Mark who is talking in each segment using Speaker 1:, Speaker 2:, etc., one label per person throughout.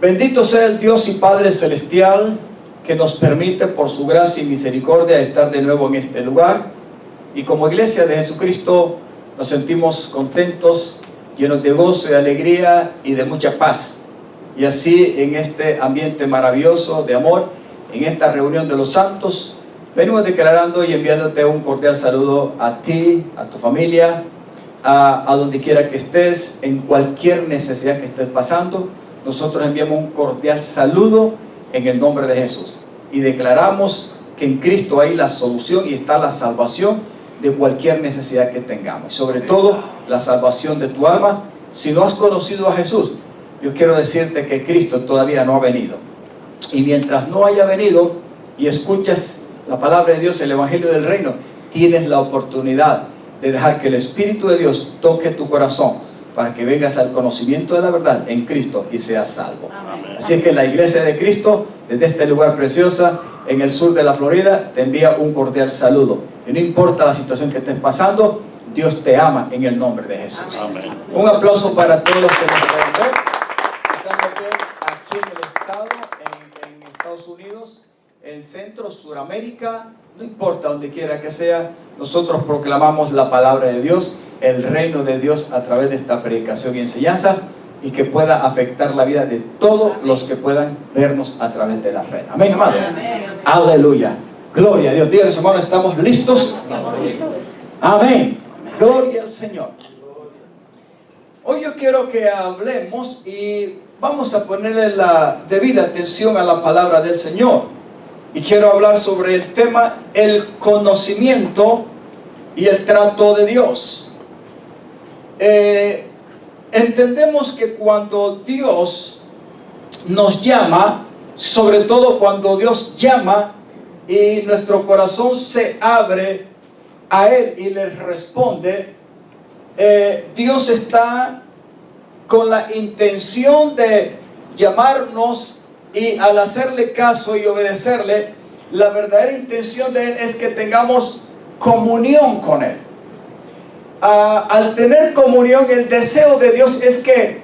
Speaker 1: Bendito sea el Dios y Padre Celestial que nos permite por su gracia y misericordia estar de nuevo en este lugar. Y como iglesia de Jesucristo nos sentimos contentos, llenos de gozo y alegría y de mucha paz. Y así en este ambiente maravilloso de amor, en esta reunión de los santos, venimos declarando y enviándote un cordial saludo a ti, a tu familia, a donde quiera que estés, en cualquier necesidad que estés pasando. Nosotros enviamos un cordial saludo en el nombre de Jesús y declaramos que en Cristo hay la solución y está la salvación de cualquier necesidad que tengamos, y sobre todo la salvación de tu alma. Si no has conocido a Jesús, yo quiero decirte que Cristo todavía no ha venido, y mientras no haya venido y escuchas la palabra de Dios, el Evangelio del Reino, tienes la oportunidad de dejar que el Espíritu de Dios toque tu corazón para que vengas al conocimiento de la verdad en Cristo y seas salvo. Amén. Así es que la Iglesia de Cristo, desde este lugar preciosa en el sur de la Florida, te envía un cordial saludo. Y no importa la situación que estés pasando, Dios te ama en el nombre de Jesús. Amén. Un aplauso para todos los que nos pueden ver. Estamos aquí en el estado, en Estados Unidos, en Centro, Suramérica, no importa donde quiera que sea, nosotros proclamamos la palabra de Dios, el reino de Dios a través de esta predicación y enseñanza, y que pueda afectar la vida de todos los que puedan vernos a través de la red. Amén, amados. Amén. Aleluya. Gloria a Dios. Díganle, hermanos, ¿estamos listos? Amén. Gloria al Señor. Hoy yo quiero que hablemos y vamos a ponerle la debida atención a la palabra del Señor. Y quiero hablar sobre el tema, el conocimiento y el trato de Dios. Entendemos que cuando Dios nos llama, sobre todo cuando Dios llama y nuestro corazón se abre a Él y le responde, Dios está con la intención de llamarnos, y al hacerle caso y obedecerle, la verdadera intención de Él es que tengamos comunión con Él. Al tener comunión, el deseo de Dios es que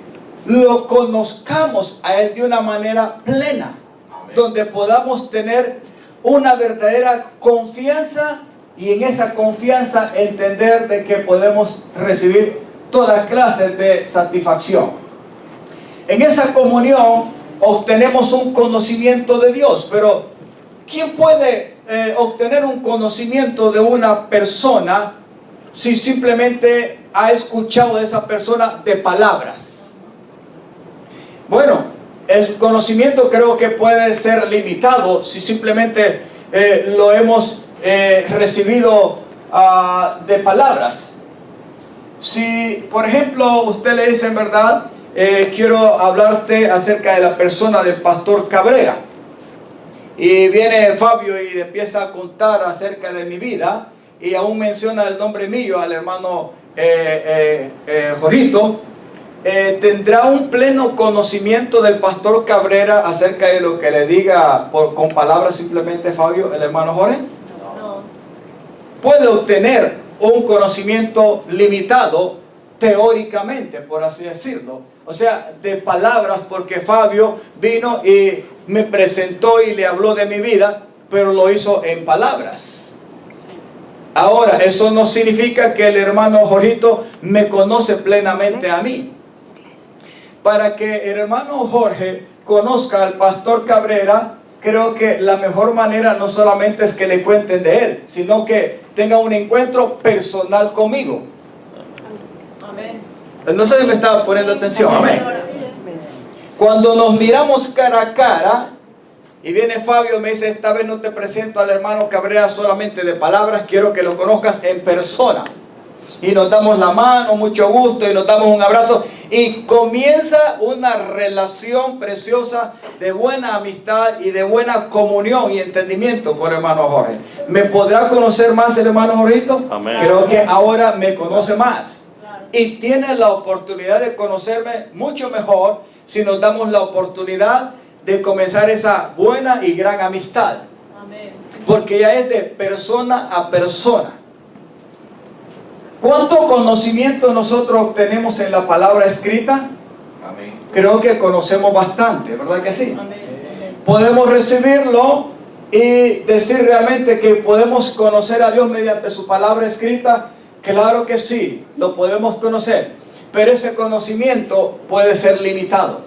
Speaker 1: lo conozcamos a Él de una manera plena. Amén. Donde podamos tener una verdadera confianza, y en esa confianza entender de que podemos recibir toda clase de satisfacción. En esa comunión obtenemos un conocimiento de Dios. Pero ¿quién puede obtener un conocimiento de una persona si simplemente ha escuchado de esa persona de palabras? Bueno, el conocimiento creo que puede ser limitado si simplemente lo hemos recibido de palabras. Si, por ejemplo, usted le dice en verdad, quiero hablarte acerca de la persona del pastor Cabrera, y viene Fabio y le empieza a contar acerca de mi vida, y aún menciona el nombre mío al hermano Jorito, ¿tendrá un pleno conocimiento del pastor Cabrera acerca de lo que le diga con palabras simplemente Fabio, el hermano Jorge? No. Puede obtener un conocimiento limitado teóricamente, por así decirlo, o sea, de palabras, porque Fabio vino y me presentó y le habló de mi vida, pero lo hizo en palabras. Ahora, eso no significa que el hermano Jorgito me conoce plenamente a mí. Para que el hermano Jorge conozca al pastor Cabrera, creo que la mejor manera no solamente es que le cuenten de él, sino que tenga un encuentro personal conmigo. Amén. No sé si me estaba poniendo atención. Amén. Cuando nos miramos cara a cara, y viene Fabio y me dice, esta vez no te presento al hermano Cabrera solamente de palabras, quiero que lo conozcas en persona. Y nos damos la mano, mucho gusto, y nos damos un abrazo, y comienza una relación preciosa de buena amistad y de buena comunión y entendimiento con el hermano Jorge. ¿Me podrá conocer más el hermano Jorgito? Amén. Creo que ahora me conoce más. Y tiene la oportunidad de conocerme mucho mejor si nos damos la oportunidad de comenzar esa buena y gran amistad. Amén. Porque ya es de persona a persona. ¿Cuánto conocimiento nosotros obtenemos en la palabra escrita? Amén. creo que conocemos bastante, ¿verdad que sí? Podemos recibirlo y decir realmente que podemos conocer a Dios mediante su palabra escrita. Claro que sí, lo podemos conocer, pero ese conocimiento puede ser limitado.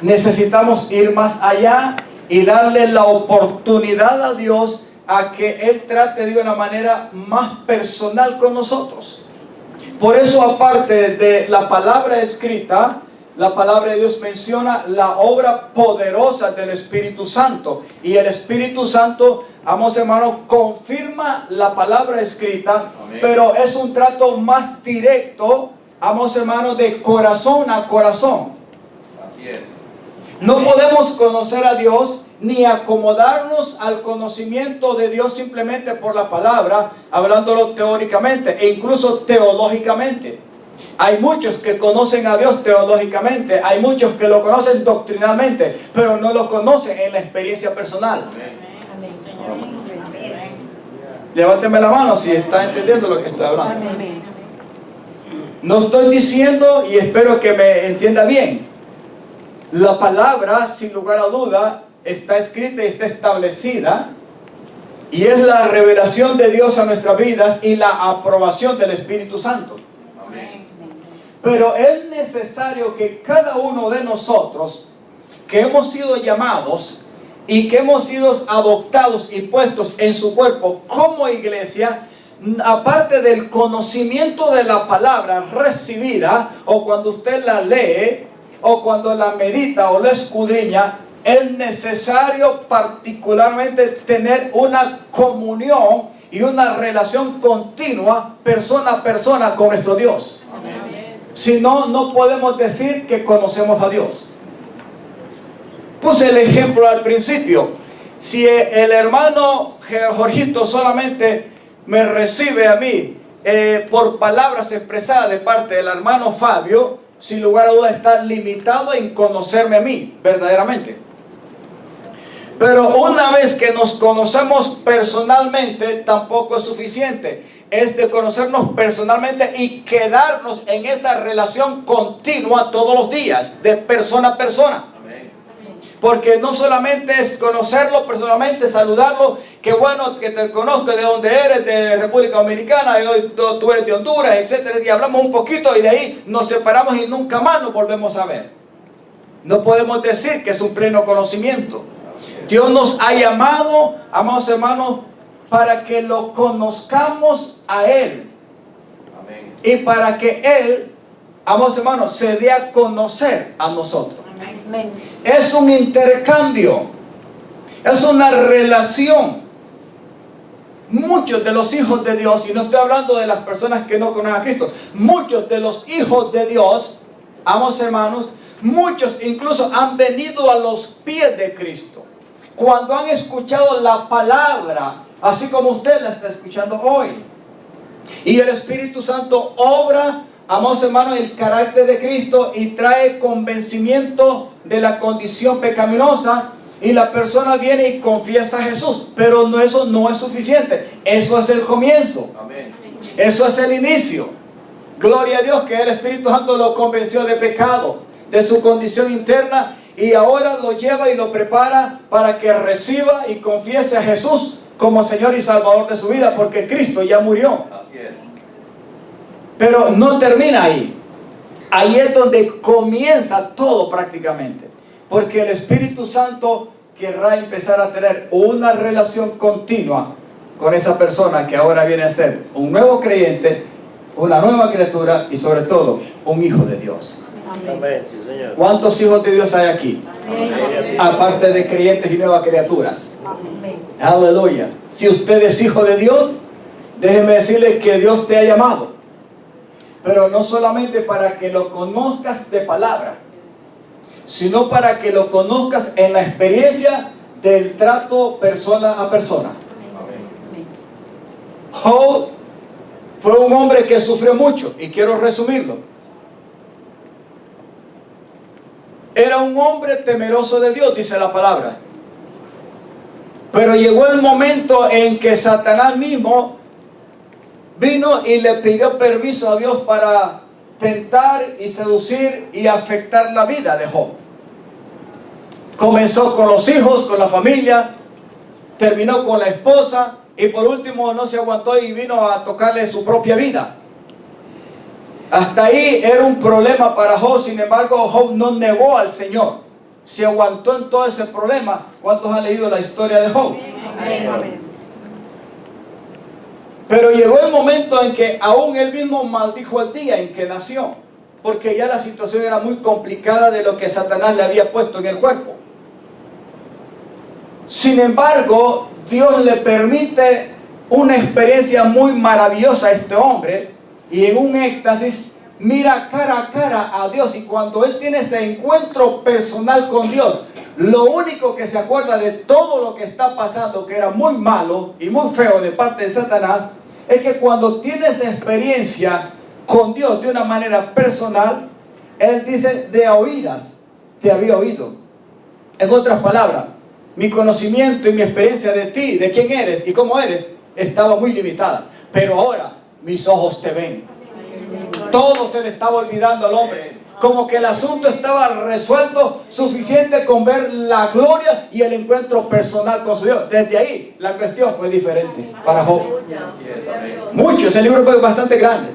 Speaker 1: Necesitamos ir más allá y darle la oportunidad a Dios a que Él trate de una manera más personal con nosotros. Por eso, aparte de la palabra escrita, la palabra de Dios menciona la obra poderosa del Espíritu Santo. Y el Espíritu Santo, amados hermanos, confirma la palabra escrita. Amén. Pero es un trato más directo, amados hermanos, de corazón a corazón. Así es. No podemos conocer a Dios ni acomodarnos al conocimiento de Dios simplemente por la palabra, hablándolo teóricamente e incluso teológicamente. Hay muchos que conocen a Dios teológicamente, hay muchos que lo conocen doctrinalmente, pero no lo conocen en la experiencia personal. Levánteme la mano si está entendiendo lo que estoy hablando. No estoy diciendo, y espero que me entienda bien, la palabra, sin lugar a duda, está escrita y está establecida, y es la revelación de Dios a nuestras vidas y la aprobación del Espíritu Santo. Amén. Pero es necesario que cada uno de nosotros, que hemos sido llamados y que hemos sido adoptados y puestos en su cuerpo como iglesia, aparte del conocimiento de la palabra recibida, o cuando usted la lee, o cuando la medita o la escudriña, es necesario particularmente tener una comunión y una relación continua, persona a persona, con nuestro Dios. Amén. Si no, no podemos decir que conocemos a Dios. Puse el ejemplo al principio. Si el hermano Jorgito solamente me recibe a mí por palabras expresadas de parte del hermano Fabio, sin lugar a dudas está limitado en conocerme a mí, verdaderamente. Pero una vez que nos conocemos personalmente, tampoco es suficiente. Es de conocernos personalmente y quedarnos en esa relación continua todos los días, de persona a persona. Amén. Porque no solamente es conocerlo personalmente, saludarlo, que bueno que te conozco, de donde eres, de República Dominicana, y hoy tú eres de Honduras, etcétera, y hablamos un poquito y de ahí nos separamos y nunca más nos volvemos a ver. No podemos decir que es un pleno conocimiento. Dios nos ha llamado, amados hermanos, para que lo conozcamos a Él. Amén. Y para que Él, amados hermanos, se dé a conocer a nosotros. Amén. Es un intercambio, es una relación. Muchos de los hijos de Dios, y no estoy hablando de las personas que no conocen a Cristo, muchos de los hijos de Dios, amados hermanos, muchos incluso han venido a los pies de Cristo cuando han escuchado la palabra, así como usted la está escuchando hoy. Y el Espíritu Santo obra, amados hermanos, el carácter de Cristo y trae convencimiento de la condición pecaminosa, y la persona viene y confiesa a Jesús. Pero no, eso no es suficiente. Eso es el comienzo. Amén. Eso es el inicio. Gloria a Dios que el Espíritu Santo lo convenció de pecado, de su condición interna, y ahora lo lleva y lo prepara para que reciba y confiese a Jesús como Señor y Salvador de su vida, porque Cristo ya murió. Así es. Pero no termina ahí. Ahí es donde comienza todo prácticamente, porque el Espíritu Santo querrá empezar a tener una relación continua con esa persona que ahora viene a ser un nuevo creyente, una nueva criatura y sobre todo un hijo de Dios. Amén. ¿Cuántos hijos de Dios hay aquí? Amén. Aparte de creyentes y nuevas criaturas. Amén. Aleluya. Si usted es hijo de Dios, déjeme decirle que Dios te ha llamado, pero no solamente para que lo conozcas de palabra, sino para que lo conozcas en la experiencia del trato persona a persona. Amén. Job fue un hombre que sufrió mucho, y quiero resumirlo. Era un hombre temeroso de Dios, dice la palabra. Pero llegó el momento en que Satanás mismo vino y le pidió permiso a Dios para tentar y seducir y afectar la vida de Job. Comenzó con los hijos, con la familia, terminó con la esposa y por último no se aguantó y vino a tocarle su propia vida. Hasta ahí era un problema para Job. Sin embargo, Job no negó al Señor, se aguantó en todo ese problema. ¿Cuántos han leído la historia de Job? Amén. Pero llegó el momento en que aún él mismo maldijo el día en que nació, porque ya la situación era muy complicada de lo que Satanás le había puesto en el cuerpo. Sin embargo, Dios le permite una experiencia muy maravillosa a este hombre, y en un éxtasis mira cara a cara a Dios, y cuando él tiene ese encuentro personal con Dios, lo único que se acuerda de todo lo que está pasando, que era muy malo y muy feo de parte de Satanás, es que cuando tiene esa experiencia con Dios de una manera personal, él dice: de oídas te había oído. En otras palabras, mi conocimiento y mi experiencia de ti, de quién eres y cómo eres, estaba muy limitada, pero ahora mis ojos te ven. Todo se le estaba olvidando al hombre, como que el asunto estaba resuelto, suficiente con ver la gloria y el encuentro personal con su Dios. Desde ahí la cuestión fue diferente para Job. Mucho, ese libro fue bastante grande,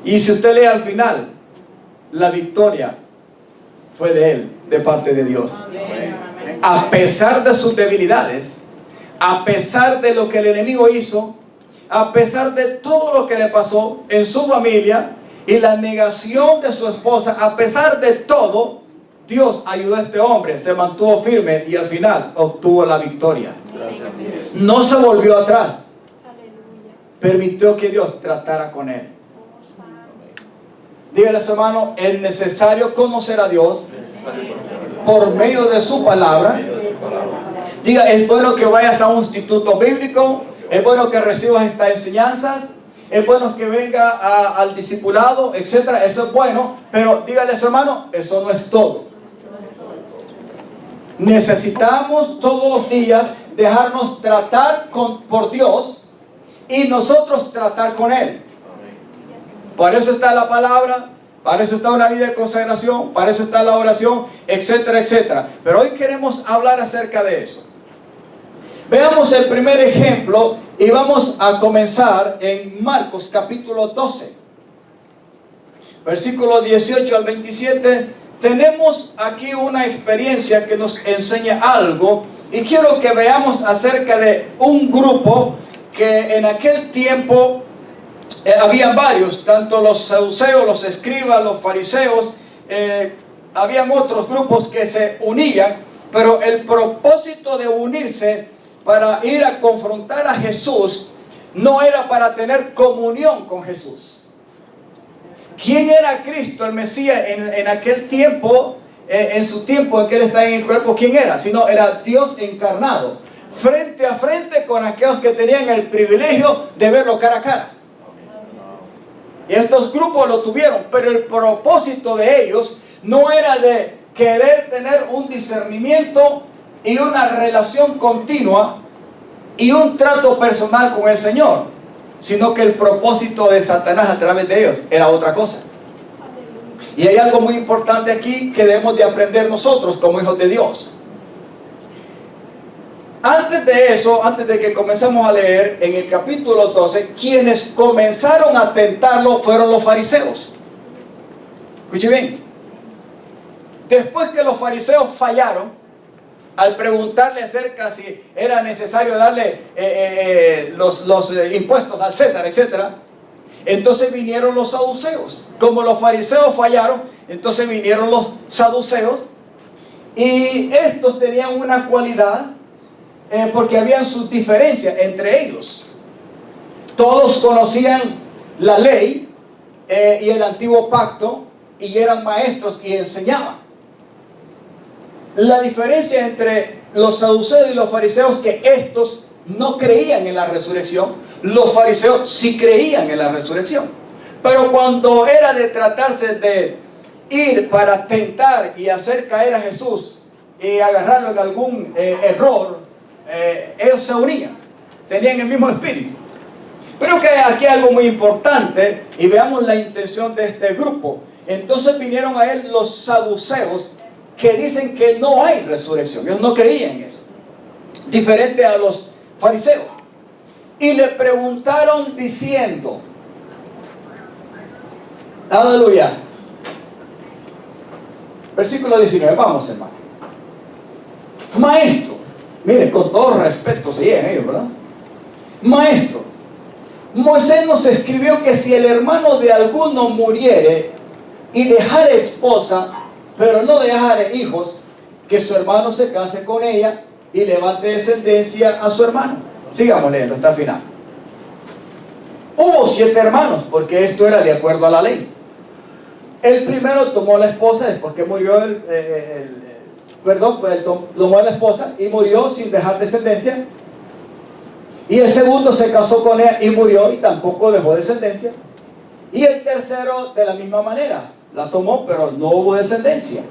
Speaker 1: y si usted lee al final, la victoria fue de él, de parte de Dios. A pesar de sus debilidades, a pesar de lo que el enemigo hizo, a pesar de todo lo que le pasó en su familia y la negación de su esposa, a pesar de todo, Dios ayudó a este hombre, se mantuvo firme y al final obtuvo la victoria. No se volvió atrás, permitió que Dios tratara con él. Dígale a su hermano: es necesario conocer a Dios por medio de su palabra. Diga: es bueno que vayas a un instituto bíblico, es bueno que recibas estas enseñanzas, es bueno que venga al discipulado, etcétera. Eso es bueno, pero dígale a su hermano: eso no es todo. Necesitamos todos los días dejarnos tratar por Dios y nosotros tratar con Él. Para eso está la palabra, para eso está una vida de consagración, para eso está la oración, etcétera, etcétera. Pero hoy queremos hablar acerca de eso. Veamos el primer ejemplo y vamos a comenzar en Marcos capítulo 12, versículos 18 al 27. Tenemos aquí una experiencia que nos enseña algo, y quiero que veamos acerca de un grupo que en aquel tiempo habían varios, tanto los saduceos, los escribas, los fariseos, habían otros grupos que se unían, pero el propósito de unirse para ir a confrontar a Jesús no era para tener comunión con Jesús. ¿Quién era Cristo, el Mesías, en aquel tiempo, en su tiempo en que Él está en el cuerpo? ¿Quién era? Sino era Dios encarnado, frente a frente con aquellos que tenían el privilegio de verlo cara a cara. Y estos grupos lo tuvieron, pero el propósito de ellos no era de querer tener un discernimiento y una relación continua y un trato personal con el Señor, sino que el propósito de Satanás a través de ellos era otra cosa. Y hay algo muy importante aquí que debemos de aprender nosotros como hijos de Dios. Antes de eso, antes de que comencemos a leer, en el capítulo 12, quienes comenzaron a tentarlo fueron los fariseos. Escuche bien. Después que los fariseos fallaron, al preguntarle acerca si era necesario darle los impuestos al César, etc., entonces vinieron los saduceos. Como los fariseos fallaron, entonces vinieron los saduceos, y estos tenían una cualidad, porque habían sus diferencias entre ellos. Todos conocían la ley y el antiguo pacto, y eran maestros y enseñaban. La diferencia entre los saduceos y los fariseos, que estos no creían en la resurrección, los fariseos sí creían en la resurrección. Pero cuando era de tratarse de ir para tentar y hacer caer a Jesús y agarrarlo en algún error, ellos se unían, tenían el mismo espíritu. Pero que aquí hay algo muy importante y veamos la intención de este grupo. Entonces vinieron a él los saduceos, que dicen que no hay resurrección. Ellos no creían en eso, diferente a los fariseos. Y le preguntaron diciendo, aleluya, versículo 19, vamos hermano. Maestro, mire, con todo respeto se llegan ellos, ¿verdad? Maestro, Moisés nos escribió que si el hermano de alguno muriere y dejare esposa, pero no dejare hijos, que su hermano se case con ella y levante descendencia a su hermano. Sigamos leyendo hasta el final. Hubo 7 hermanos, porque esto era de acuerdo a la ley. El primero tomó la esposa después que murió tomó la esposa y murió sin dejar descendencia. Y el segundo se casó con ella y murió y tampoco dejó descendencia. Y el tercero de la misma manera, la tomó pero no hubo descendencia.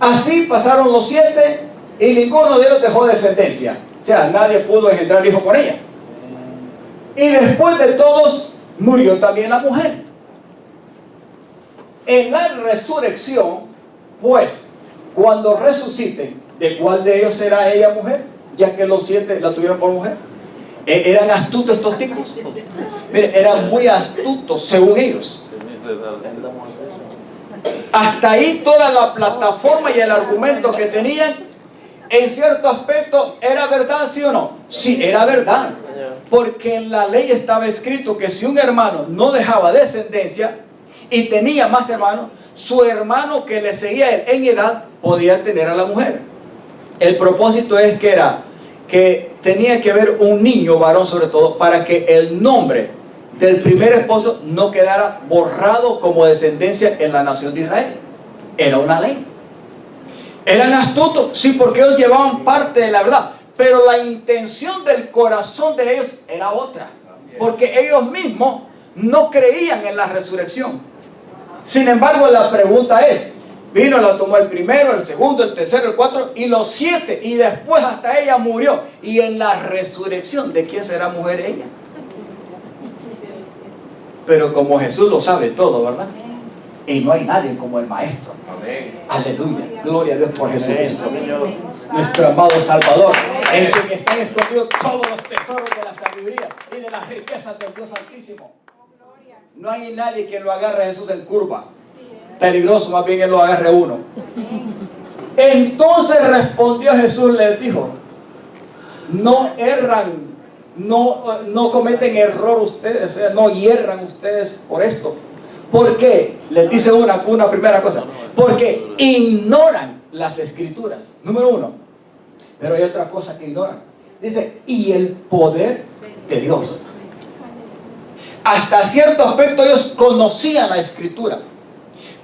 Speaker 1: Así pasaron los 7 y ninguno de ellos dejó descendencia. O sea, nadie pudo engendrar hijo con ella. Y después de todos murió también la mujer. En la resurrección, pues, cuando resuciten, ¿de cuál de ellos será ella mujer? Ya que los 7 la tuvieron por mujer. Eran astutos estos tipos. Mire, eran muy astutos según ellos. Hasta ahí toda la plataforma y el argumento que tenían, en cierto aspecto, ¿era verdad, sí o no? Sí, era verdad. Porque en la ley estaba escrito que si un hermano no dejaba descendencia y tenía más hermanos, su hermano que le seguía a él en edad podía tener a la mujer. El propósito es que tenía que haber un niño varón sobre todo, para que el nombre del primer esposo no quedara borrado como descendencia en la nación de Israel. Era una ley. Eran astutos, sí, porque ellos llevaban parte de la verdad, pero la intención del corazón de ellos era otra, porque ellos mismos no creían en la resurrección. Sin embargo, la pregunta es, vino, la tomó el primero, el segundo, el tercero, el cuarto y los 7, y después hasta ella murió. Y en la resurrección, ¿de quién será mujer ella? Pero como Jesús lo sabe todo, ¿verdad? Y no hay nadie como el Maestro. Amén. Aleluya. Gloria a Dios por Jesucristo, nuestro amado Salvador, en quien están escondidos todos los tesoros de la sabiduría y de las riquezas del Dios Altísimo. No hay nadie que lo agarre a Jesús en curva. Peligroso, más bien él lo agarre uno. Entonces respondió Jesús, les dijo, no erran, no cometen error ustedes, o sea, no hierran ustedes por esto. ¿Por qué? Les dice una primera cosa, porque ignoran las escrituras, número 1. Pero hay otra cosa que ignoran, dice, y el poder de Dios. Hasta cierto aspecto ellos conocían la escritura,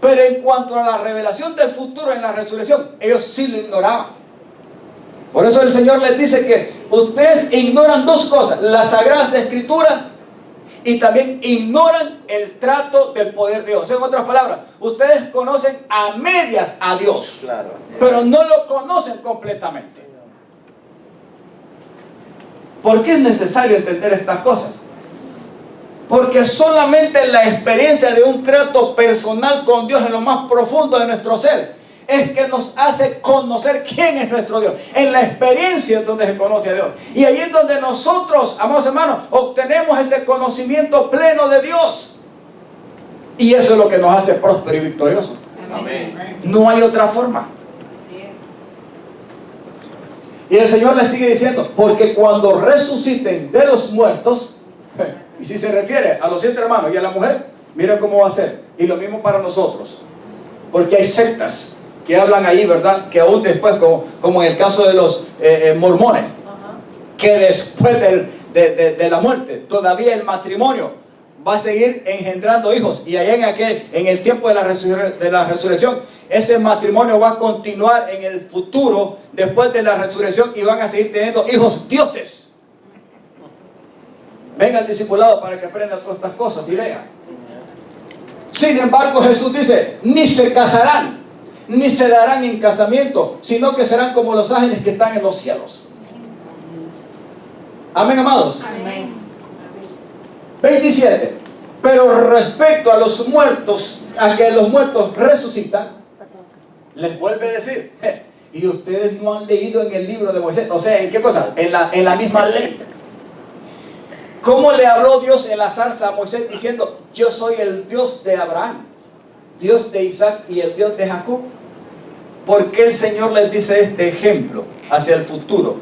Speaker 1: pero en cuanto a la revelación del futuro en la resurrección, ellos sí lo ignoraban. Por eso el Señor les dice que ustedes ignoran 2 cosas, las sagradas escrituras, y también ignoran el trato del poder de Dios. En otras palabras, ustedes conocen a medias a Dios, claro, pero no lo conocen completamente. ¿Por qué es necesario entender estas cosas? Porque solamente la experiencia de un trato personal con Dios en lo más profundo de nuestro ser es que nos hace conocer quién es nuestro Dios. En la experiencia es donde se conoce a Dios. Y ahí es donde nosotros, amados hermanos, obtenemos ese conocimiento pleno de Dios. Y eso es lo que nos hace prósperos y victoriosos. Amén. No hay otra forma. Y el Señor le sigue diciendo, porque cuando resuciten de los muertos, y si se refiere a los 7 hermanos y a la mujer, mira cómo va a ser. Y lo mismo para nosotros. Porque hay sectas que hablan ahí, ¿verdad? Que aún después, como en el caso de los mormones, que después de la muerte, todavía el matrimonio va a seguir engendrando hijos. Y allá en el tiempo de la resurrección, ese matrimonio va a continuar en el futuro, después de la resurrección, y van a seguir teniendo hijos dioses. Venga al discipulado para que aprenda todas estas cosas y vea. Sin embargo, Jesús dice, ni se casarán, ni se darán en casamiento, sino que serán como los ángeles que están en los cielos. Amén, amados. Amén. 27. Pero respecto a los muertos, a que los muertos resucitan, les vuelve a decir, y ustedes no han leído en el libro de Moisés. O sea, ¿en qué cosa? En la misma ley. ¿Cómo le habló Dios en la zarza a Moisés diciendo, yo soy el Dios de Abraham, Dios de Isaac y el Dios de Jacob? ¿Por qué el Señor les dice este ejemplo hacia el futuro?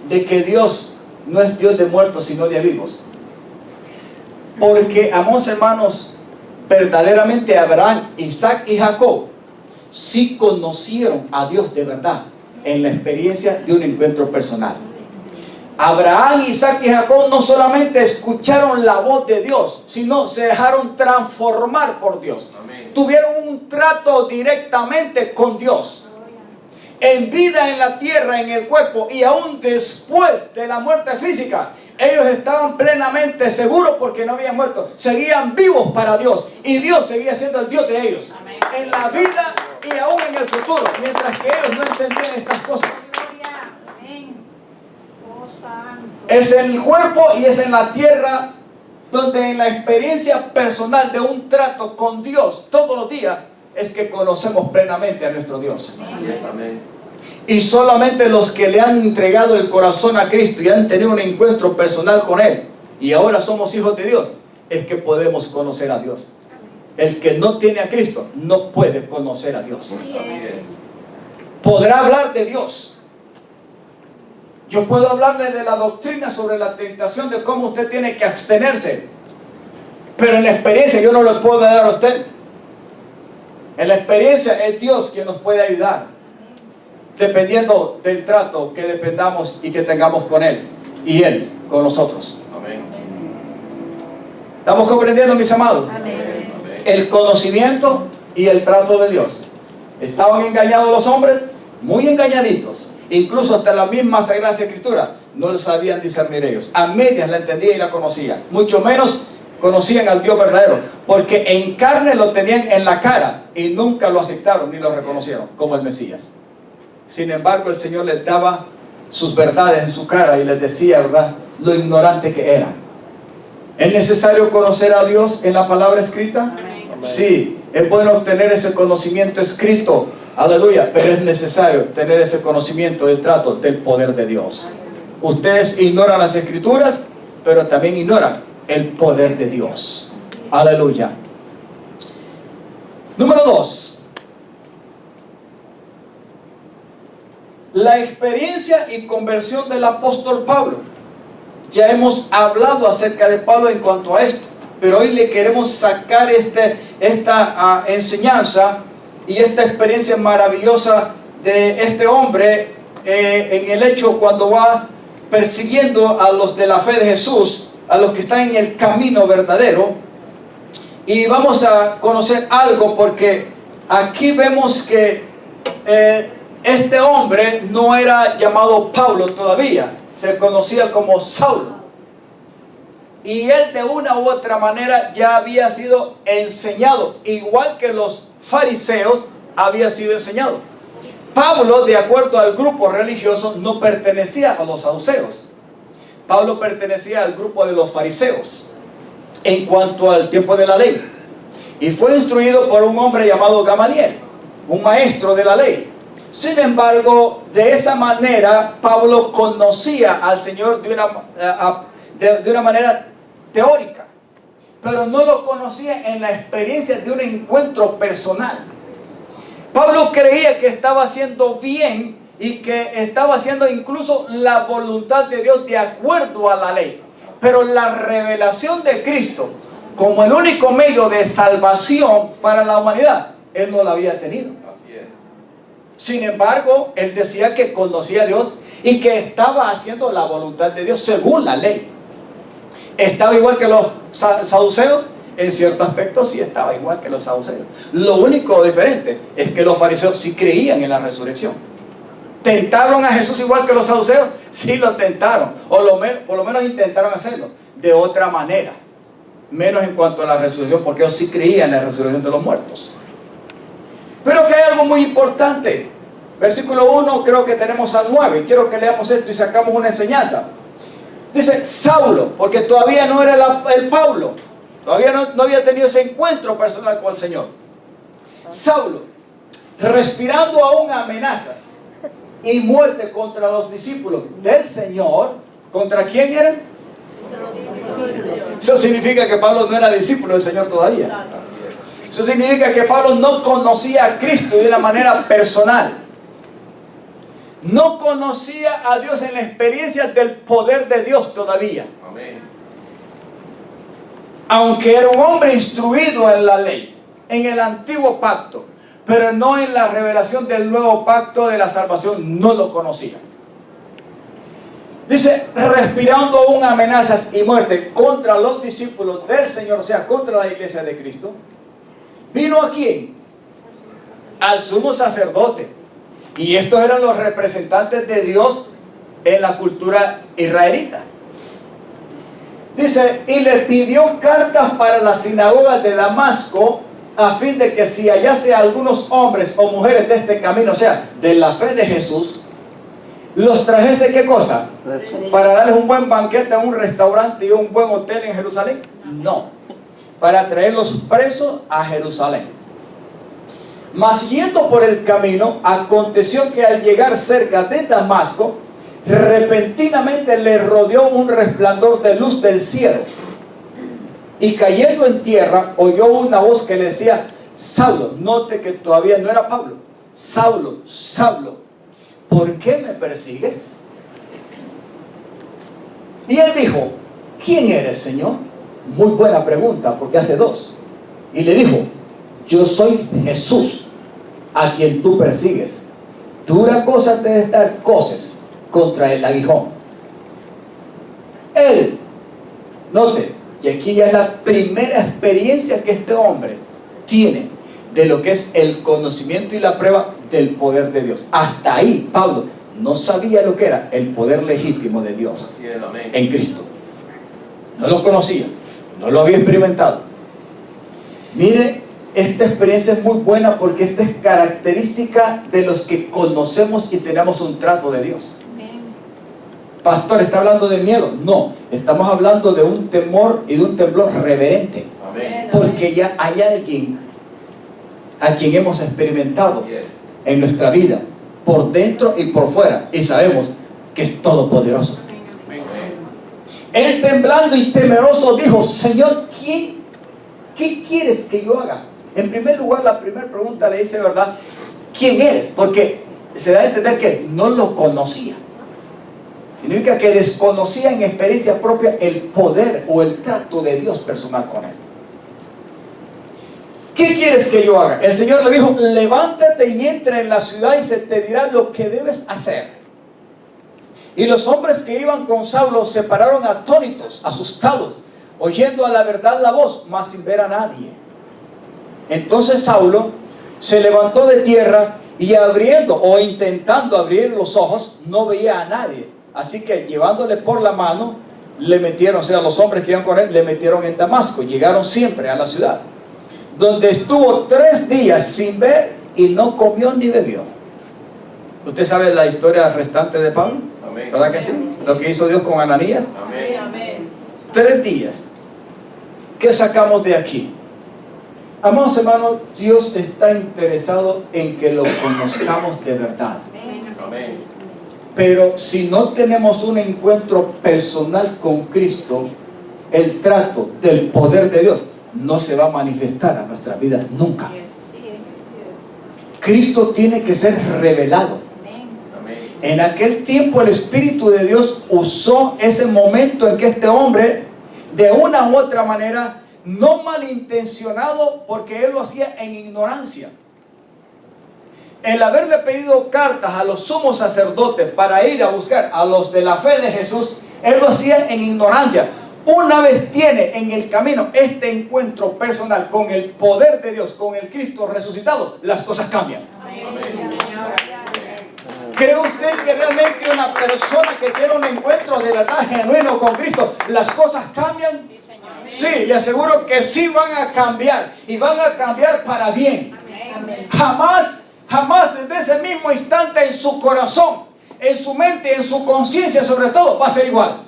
Speaker 1: De que Dios no es Dios de muertos, sino de vivos. Porque, amados hermanos, verdaderamente Abraham, Isaac y Jacob sí conocieron a Dios de verdad en la experiencia de un encuentro personal. Abraham, Isaac y Jacob no solamente escucharon la voz de Dios, sino se dejaron transformar por Dios. Amén. Tuvieron un trato directamente con Dios. En vida en la tierra, en el cuerpo, y aún después de la muerte física, ellos estaban plenamente seguros porque no habían muerto. Seguían vivos para Dios. Y Dios seguía siendo el Dios de ellos. Amén. En la vida y aún en el futuro. Mientras que ellos no entendían estas cosas. Es en el cuerpo y es en la tierra donde en la experiencia personal de un trato con Dios todos los días es que conocemos plenamente a nuestro Dios. Amén. Y solamente los que le han entregado el corazón a Cristo y han tenido un encuentro personal con Él y ahora somos hijos de Dios, es que podemos conocer a Dios. El que no tiene a Cristo no puede conocer a Dios. Podrá hablar de Dios. Yo puedo hablarle de la doctrina sobre la tentación, de cómo usted tiene que abstenerse. Pero en la experiencia yo no lo puedo dar a usted. En la experiencia es Dios quien nos puede ayudar. Dependiendo del trato que dependamos y que tengamos con Él. Y Él con nosotros. Amén. ¿Estamos comprendiendo, mis amados? Amén. El conocimiento y el trato de Dios. ¿Estaban engañados los hombres? Muy engañaditos. Incluso hasta la misma Sagrada Escritura no lo sabían discernir ellos. A medias la entendían y la conocían. Mucho menos conocían al Dios verdadero. Porque en carne lo tenían en la cara y nunca lo aceptaron ni lo reconocieron como el Mesías. Sin embargo, el Señor les daba sus verdades en su cara y les decía, ¿verdad?, lo ignorante que eran. ¿Es necesario conocer a Dios en la palabra escrita? Amén. Sí, es bueno tener ese conocimiento escrito. Aleluya, pero es necesario tener ese conocimiento del trato del poder de Dios. Ustedes ignoran las escrituras, pero también ignoran el poder de Dios. Aleluya. Número 2. La experiencia y conversión del apóstol Pablo. Ya hemos hablado acerca de Pablo en cuanto a esto, pero hoy le queremos sacar esta enseñanza y esta experiencia maravillosa de este hombre en el hecho cuando va persiguiendo a los de la fe de Jesús, a los que están en el camino verdadero. Y vamos a conocer algo porque aquí vemos que este hombre no era llamado Pablo todavía, se conocía como Saulo. Y él de una u otra manera ya había sido enseñado, igual que los fariseos había sido enseñado. Pablo, de acuerdo al grupo religioso, no pertenecía a los saduceos. Pablo pertenecía al grupo de los fariseos en cuanto al tiempo de la ley. Y fue instruido por un hombre llamado Gamaliel, un maestro de la ley. Sin embargo, de esa manera, Pablo conocía al Señor de una manera teórica, pero no lo conocía en la experiencia de un encuentro personal. Pablo creía que estaba haciendo bien y que estaba haciendo incluso la voluntad de Dios de acuerdo a la ley. Pero la revelación de Cristo como el único medio de salvación para la humanidad, él no la había tenido. Sin embargo, él decía que conocía a Dios y que estaba haciendo la voluntad de Dios según la ley. ¿Estaba igual que los saduceos? En cierto aspecto sí estaba igual que los saduceos. Lo único diferente es que los fariseos sí creían en la resurrección. ¿Tentaron a Jesús igual que los saduceos? Sí lo tentaron, o por lo menos intentaron hacerlo de otra manera, menos en cuanto a la resurrección, porque ellos sí creían en la resurrección de los muertos. Pero que hay algo muy importante. Versículo 1, creo que tenemos al 9. Quiero que leamos esto y sacamos una enseñanza. Dice Saulo, porque todavía no era el Pablo. Todavía no había tenido ese encuentro personal con el Señor. Saulo, respirando aún amenazas y muerte contra los discípulos del Señor. ¿Contra quién eran? Eso significa que Pablo no era discípulo del Señor todavía. Eso significa que Pablo no conocía a Cristo de una manera personal. No conocía a Dios en la experiencia del poder de Dios todavía. Amén. Aunque era un hombre instruido en la ley, en el antiguo pacto, pero no en la revelación del nuevo pacto de la salvación, no lo conocía. Dice, respirando aún amenazas y muerte contra los discípulos del Señor, o sea, contra la iglesia de Cristo. ¿Vino a quién? Al sumo sacerdote. Y estos eran los representantes de Dios en la cultura israelita. Dice, y le pidió cartas para las sinagogas de Damasco, a fin de que si hallase a algunos hombres o mujeres de este camino, o sea, de la fe de Jesús, los trajese, ¿qué cosa? ¿Para darles un buen banquete en un restaurante y un buen hotel en Jerusalén? No, para traerlos presos a Jerusalén. Mas yendo por el camino, aconteció que al llegar cerca de Damasco, repentinamente le rodeó un resplandor de luz del cielo. Y cayendo en tierra, oyó una voz que le decía, Saulo, note que todavía no era Pablo. Saulo, Saulo, ¿por qué me persigues? Y él dijo, ¿quién eres, Señor? Muy buena pregunta, porque hace dos. Y le dijo, yo soy Jesús, a quien tú persigues. Dura cosa te de dar coces contra el aguijón. Él, note, y aquí ya es la primera experiencia que este hombre tiene de lo que es el conocimiento y la prueba del poder de Dios. Hasta ahí Pablo no sabía lo que era el poder legítimo de Dios en Cristo. No lo conocía, no lo había experimentado. Mire, esta experiencia es muy buena porque esta es característica de los que conocemos y tenemos un trato de Dios. Pastor, ¿está hablando de miedo? No, estamos hablando de un temor y de un temblor reverente. Amén. Porque ya hay alguien a quien hemos experimentado en nuestra vida, por dentro y por fuera, y sabemos que es todopoderoso. Amén. Él, temblando y temeroso, dijo, Señor, ¿qué quieres que yo haga? En primer lugar, la primera pregunta le dice, ¿verdad? ¿Quién eres? Porque se da a entender que no lo conocía. Significa que desconocía en experiencia propia el poder o el trato de Dios personal con él. ¿Qué quieres que yo haga? El Señor le dijo, levántate y entra en la ciudad y se te dirá lo que debes hacer. Y los hombres que iban con Saulo se pararon atónitos, asustados, oyendo a la verdad la voz, mas sin ver a nadie. Entonces Saulo se levantó de tierra y abriendo o intentando abrir los ojos, no veía a nadie. Así que llevándole por la mano, le metieron, o sea, los hombres que iban con él, le metieron en Damasco. Llegaron siempre a la ciudad, donde estuvo 3 días sin ver y no comió ni bebió. ¿Usted sabe la historia restante de Pablo? Amén. ¿Verdad que sí? Lo que hizo Dios con Ananías. Amén. 3 días. ¿Qué sacamos de aquí? Amados hermanos, Dios está interesado en que lo conozcamos de verdad. Amén. Pero si no tenemos un encuentro personal con Cristo, el trato del poder de Dios no se va a manifestar a nuestras vidas nunca. Cristo tiene que ser revelado. En aquel tiempo el Espíritu de Dios usó ese momento en que este hombre, de una u otra manera, no malintencionado, porque él lo hacía en ignorancia, el haberle pedido cartas a los sumos sacerdotes para ir a buscar a los de la fe de Jesús, él lo hacía en ignorancia. Una vez tiene en el camino este encuentro personal con el poder de Dios, con el Cristo resucitado, las cosas cambian. Amén. ¿Cree usted que realmente una persona que tiene un encuentro de verdad genuino con Cristo, las cosas cambian? Sí, le aseguro que sí van a cambiar, y van a cambiar para bien. Jamás desde ese mismo instante en su corazón, en su mente, en su conciencia sobre todo, va a ser igual.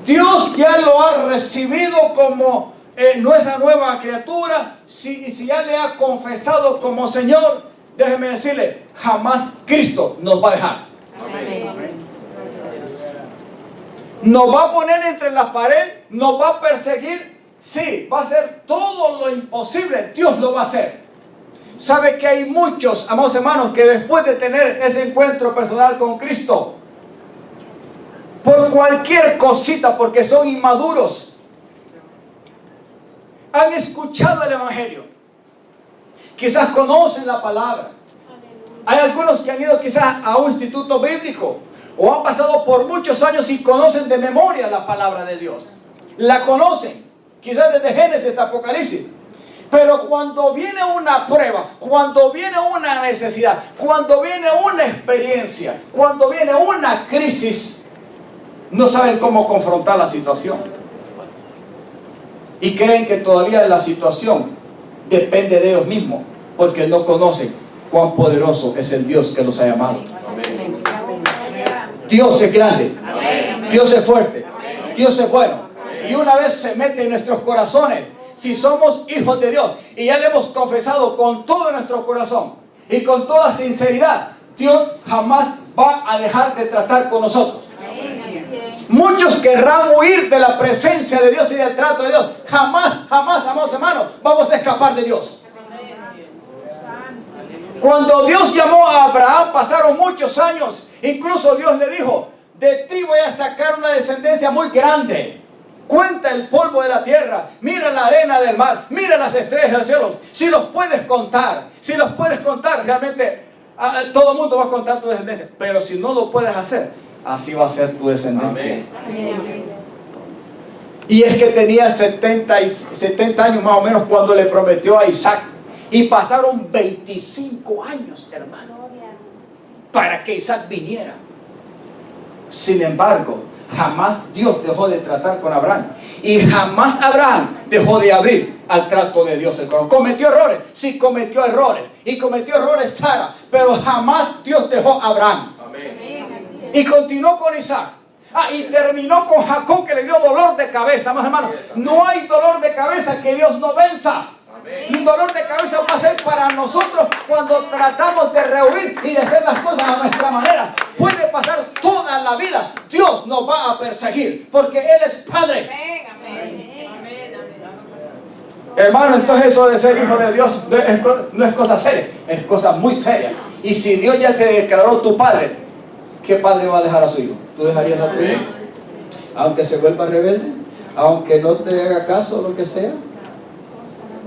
Speaker 1: Dios ya lo ha recibido como nuestra nueva criatura. Si ya le ha confesado como Señor, déjeme decirle, jamás Cristo nos va a dejar.
Speaker 2: Amén.
Speaker 1: Nos va a poner entre la pared, nos va a perseguir. Sí, va a hacer todo lo imposible. Dios lo va a hacer. Sabe que hay muchos, amados hermanos, que después de tener ese encuentro personal con Cristo, por cualquier cosita, porque son inmaduros, han escuchado el Evangelio, quizás conocen la palabra. Hay algunos que han ido quizás a un instituto bíblico o han pasado por muchos años y conocen de memoria la palabra de Dios. La conocen, quizás desde Génesis hasta Apocalipsis. Pero cuando viene una prueba, cuando viene una necesidad, cuando viene una experiencia, cuando viene una crisis, no saben cómo confrontar la situación. Y creen que todavía la situación depende de ellos mismos, porque no conocen cuán poderoso es el Dios que los ha llamado.
Speaker 2: Amén.
Speaker 1: Dios es grande,
Speaker 2: Amén.
Speaker 1: Dios es fuerte,
Speaker 2: Amén.
Speaker 1: Dios es bueno. Y una vez se mete en nuestros corazones, si somos hijos de Dios y ya le hemos confesado con todo nuestro corazón y con toda sinceridad, Dios jamás va a dejar de tratar con nosotros. Muchos querrán huir de la presencia de Dios y del trato de Dios. Jamás, amados hermanos, vamos a escapar de Dios. Cuando Dios llamó a Abraham, pasaron muchos años. Incluso Dios le dijo, de ti voy a sacar una descendencia muy grande. Cuenta el polvo de la tierra, mira la arena del mar, mira las estrellas del cielo. Si los puedes contar, realmente todo el mundo va a contar tu descendencia. Pero si no lo puedes hacer, así va a ser tu descendencia.
Speaker 2: Amén.
Speaker 1: Y es que tenía 70 años más o menos cuando le prometió a Isaac. Y pasaron 25 años, hermano, para que Isaac viniera. Sin embargo, jamás Dios dejó de tratar con Abraham. Y jamás Abraham dejó de abrir al trato de Dios el corazón. ¿Cometió errores? Sí, cometió errores. Y cometió errores Sara. Pero jamás Dios dejó a Abraham.
Speaker 2: Amén.
Speaker 1: Y continuó con Isaac. Y terminó con Jacob, que le dio dolor de cabeza. Más hermanos, no hay dolor de cabeza que Dios no venza. Un dolor de cabeza va a ser para nosotros cuando tratamos de rehuir y de hacer las cosas a nuestra manera. Puede pasar toda la vida. Dios nos va a perseguir porque Él es Padre. Hermano, entonces eso de ser hijo de Dios no es cosa seria, es cosa muy seria. Y si Dios ya te declaró tu Padre, ¿qué padre va a dejar a su hijo? ¿Tú dejarías a tu hijo? Aunque se vuelva rebelde, aunque no te haga caso, lo que sea.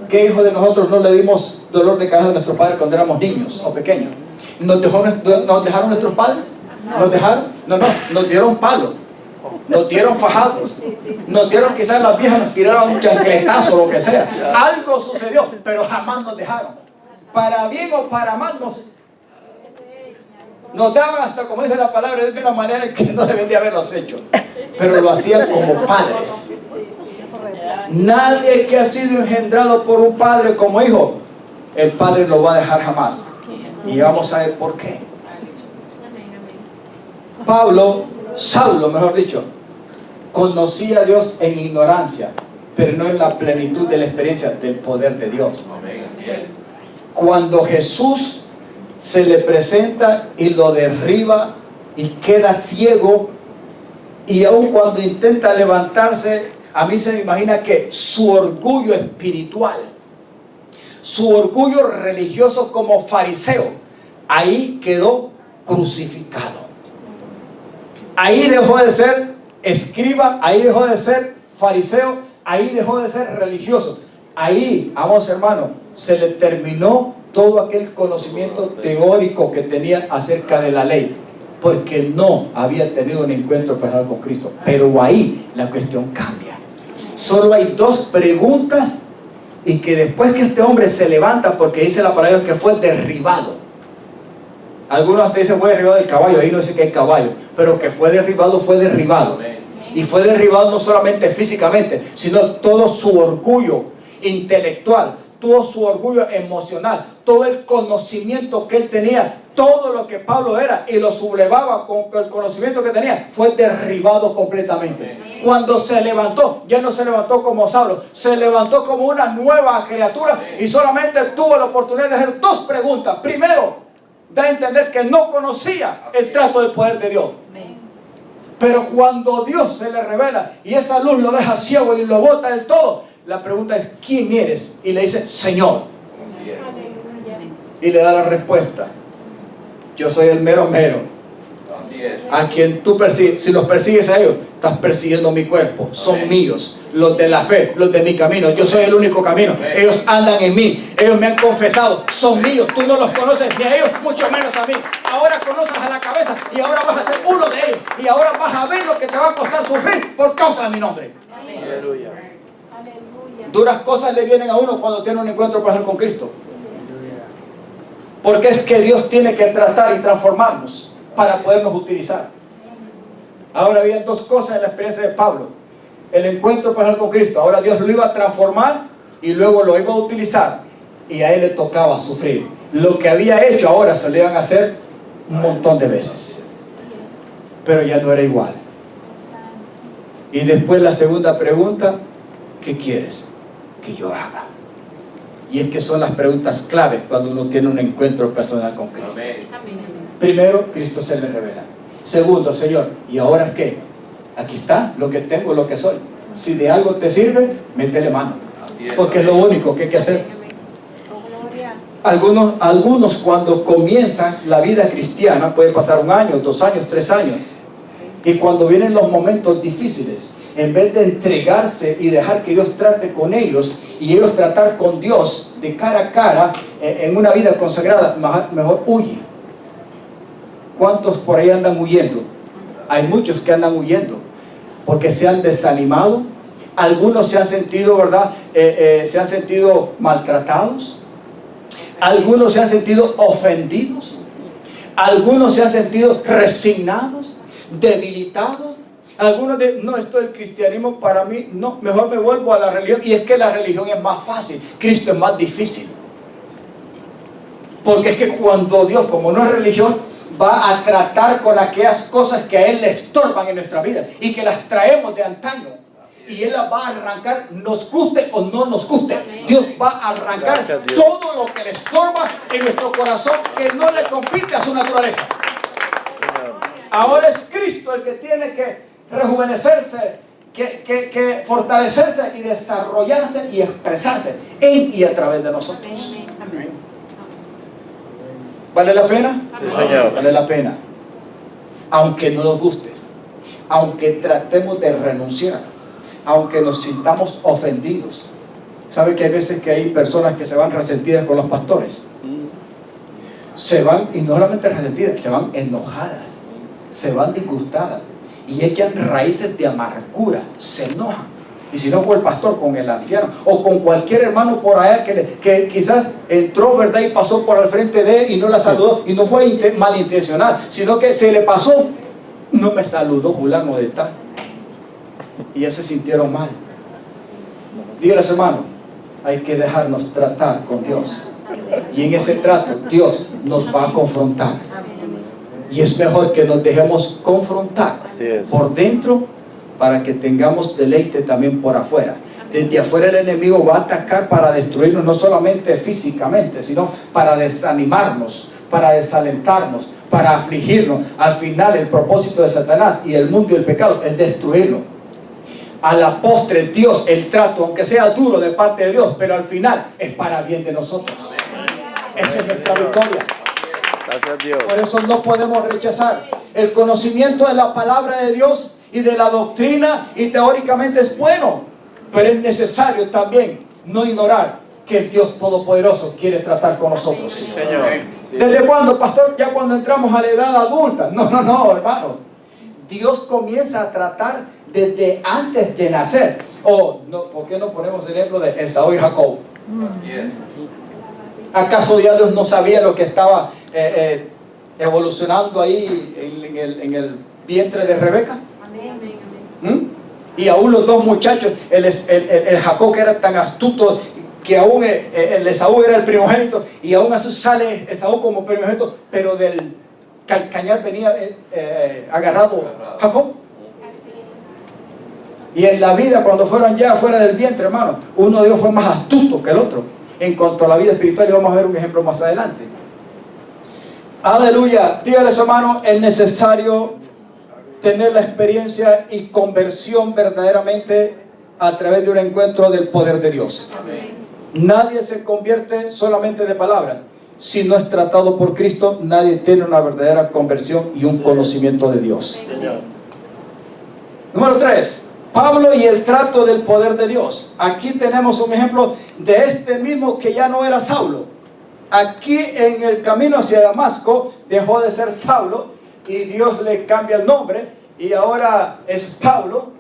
Speaker 1: ¿Qué hijo de nosotros no le dimos dolor de cabeza a nuestro padre cuando éramos niños o pequeños? ¿Nos dejaron nuestros padres? ¿Nos dejaron? No, nos dieron palos, nos dieron fajados, nos dieron, quizás las viejas nos tiraron un chancletazo o lo que sea. Algo sucedió, pero jamás nos dejaron. Para bien o para mal nos daban hasta, como dice la palabra, de una manera en que no deben de haberlos hecho. Pero lo hacían como padres. Nadie que ha sido engendrado por un padre como hijo, el padre lo va a dejar jamás. Y vamos a ver por qué. Saulo, mejor dicho, conocía a Dios en ignorancia, pero no en la plenitud de la experiencia del poder de Dios. Cuando Jesús se le presenta y lo derriba y queda ciego, y aun cuando intenta levantarse, a mí se me imagina que su orgullo espiritual, su orgullo religioso como fariseo, ahí quedó crucificado. Ahí dejó de ser escriba, ahí dejó de ser fariseo, ahí dejó de ser religioso. Ahí, amados hermanos, se le terminó todo aquel conocimiento teórico que tenía acerca de la ley, porque no había tenido un encuentro personal con Cristo. Pero ahí la cuestión cambia. Solo hay dos preguntas, y que después que este hombre se levanta, porque dice la palabra que fue derribado. Algunos te dicen fue derribado del caballo, ahí no dice que hay caballo, pero que fue derribado, fue derribado. Y fue derribado no solamente físicamente, sino todo su orgullo intelectual, todo su orgullo emocional, todo el conocimiento que él tenía, todo lo que Pablo era y lo sublevaba con el conocimiento que tenía, fue derribado completamente. Cuando se levantó, ya no se levantó como Saulo, se levantó como una nueva criatura y solamente tuvo la oportunidad de hacer dos preguntas. Primero, da a entender que no conocía el trato del poder de Dios. Pero cuando Dios se le revela y esa luz lo deja ciego y lo bota del todo, la pregunta es: ¿quién eres? Y le dice: Señor. Y le da la respuesta: yo soy el mero mero. A quien tú persigues. Si los persigues a ellos, estás persiguiendo mi cuerpo. Son míos, los de la fe, los de mi camino. Yo soy el único camino. Ellos andan en mí, ellos me han confesado, son míos. Tú no los conoces ni a ellos, mucho menos a mí. Ahora conoces a la cabeza y ahora vas a ser uno de ellos. Y ahora vas a ver lo que te va a costar sufrir por causa de mi nombre. Aleluya. Duras cosas le vienen a uno cuando tiene un encuentro personal con Cristo. Porque es que Dios tiene que tratar y transformarnos para podernos utilizar. Ahora había dos cosas en la experiencia de Pablo: el encuentro personal con Cristo. Ahora Dios lo iba a transformar y luego lo iba a utilizar, y a él le tocaba sufrir. Lo que había hecho ahora se lo iban a hacer un montón de veces, pero ya no era igual. Y después la segunda pregunta: ¿qué quieres que yo haga? Y es que son las preguntas claves cuando uno tiene un encuentro personal con Cristo. Primero, Cristo se le revela. Segundo, Señor, ¿y ahora qué? Aquí está lo que tengo, lo que soy. Si de algo te sirve, métele mano, porque es lo único que hay que hacer. Algunos cuando comienzan la vida cristiana, puede pasar 1 año, 2 años, 3 años, y cuando vienen los momentos difíciles, en vez de entregarse y dejar que Dios trate con ellos y ellos tratar con Dios de cara a cara en una vida consagrada, mejor huye. ¿Cuántos por ahí andan huyendo? Hay muchos que andan huyendo porque se han desanimado. Algunos se han sentido, ¿verdad? Se han sentido maltratados. Algunos se han sentido ofendidos. Algunos se han sentido resignados, debilitados. Algunos de, no, esto del cristianismo para mí, no, mejor me vuelvo a la religión. Y es que la religión es más fácil, Cristo es más difícil. Porque es que cuando Dios, como no es religión, va a tratar con aquellas cosas que a Él le estorban en nuestra vida y que las traemos de antaño, y Él las va a arrancar, nos guste o no nos guste. Dios va a arrancar todo lo que le estorba en nuestro corazón, que no le compite a su naturaleza. Ahora es Cristo el que tiene que rejuvenecerse, que fortalecerse y desarrollarse y expresarse en y a través de nosotros. ¿Vale la pena?
Speaker 3: Sí, Señor.
Speaker 1: Vale la pena. Aunque no nos guste, aunque tratemos de renunciar, aunque nos sintamos ofendidos. ¿Sabe que hay veces que hay personas que se van resentidas con los pastores? Se van, y no solamente resentidas, se van enojadas, se van disgustadas y echan raíces de amargura, se enojan. Y si no con el pastor, con el anciano o con cualquier hermano por allá que quizás entró, ¿verdad? Y pasó por al frente de él y no la saludó, y no fue malintencional, sino que se le pasó, no me saludó fulano de tal, y ya se sintieron mal. Dígale, hermano, hay que dejarnos tratar con Dios, y en ese trato Dios nos va a confrontar, y es mejor que nos dejemos confrontar por dentro para que tengamos deleite también por afuera. Desde afuera el enemigo va a atacar para destruirnos, no solamente físicamente, sino para desanimarnos, para desalentarnos, para afligirnos. Al final el propósito de Satanás y el mundo y el pecado es destruirlo. A la postre Dios, el trato, aunque sea duro de parte de Dios, pero al final es para bien de nosotros. Esa es nuestra victoria.
Speaker 3: Gracias, Dios.
Speaker 1: Por eso no podemos rechazar el conocimiento de la palabra de Dios y de la doctrina, y teóricamente es bueno, pero es necesario también no ignorar que el Dios Todopoderoso quiere tratar con nosotros.
Speaker 3: Señor.
Speaker 1: ¿Desde cuándo, pastor? Ya cuando entramos a la edad adulta. No, hermano. Dios comienza a tratar desde antes de nacer. No, ¿por qué no ponemos el ejemplo de Esaú y Jacob? ¿Acaso ya Dios no sabía lo que estaba evolucionando ahí en el vientre de Rebeca? Y aún los dos muchachos, el Jacob, que era tan astuto, que aún el Esaú era el primogénito, y aún así sale Esaú como primogénito, pero del calcañar venía agarrado Jacob. Y en la vida, cuando fueron ya fuera del vientre, hermano, uno de ellos fue más astuto que el otro. En cuanto a la vida espiritual, y vamos a ver un ejemplo más adelante. Aleluya. Dígale a su hermano, es necesario tener la experiencia y conversión verdaderamente a través de un encuentro del poder de Dios.
Speaker 2: Amén.
Speaker 1: Nadie se convierte solamente de palabra. Si no es tratado por Cristo, nadie tiene una verdadera conversión y un conocimiento de Dios. Número 3. Pablo y el trato del poder de Dios. Aquí tenemos un ejemplo de este mismo que ya no era Saulo. Aquí en el camino hacia Damasco dejó de ser Saulo y Dios le cambia el nombre y ahora es Pablo.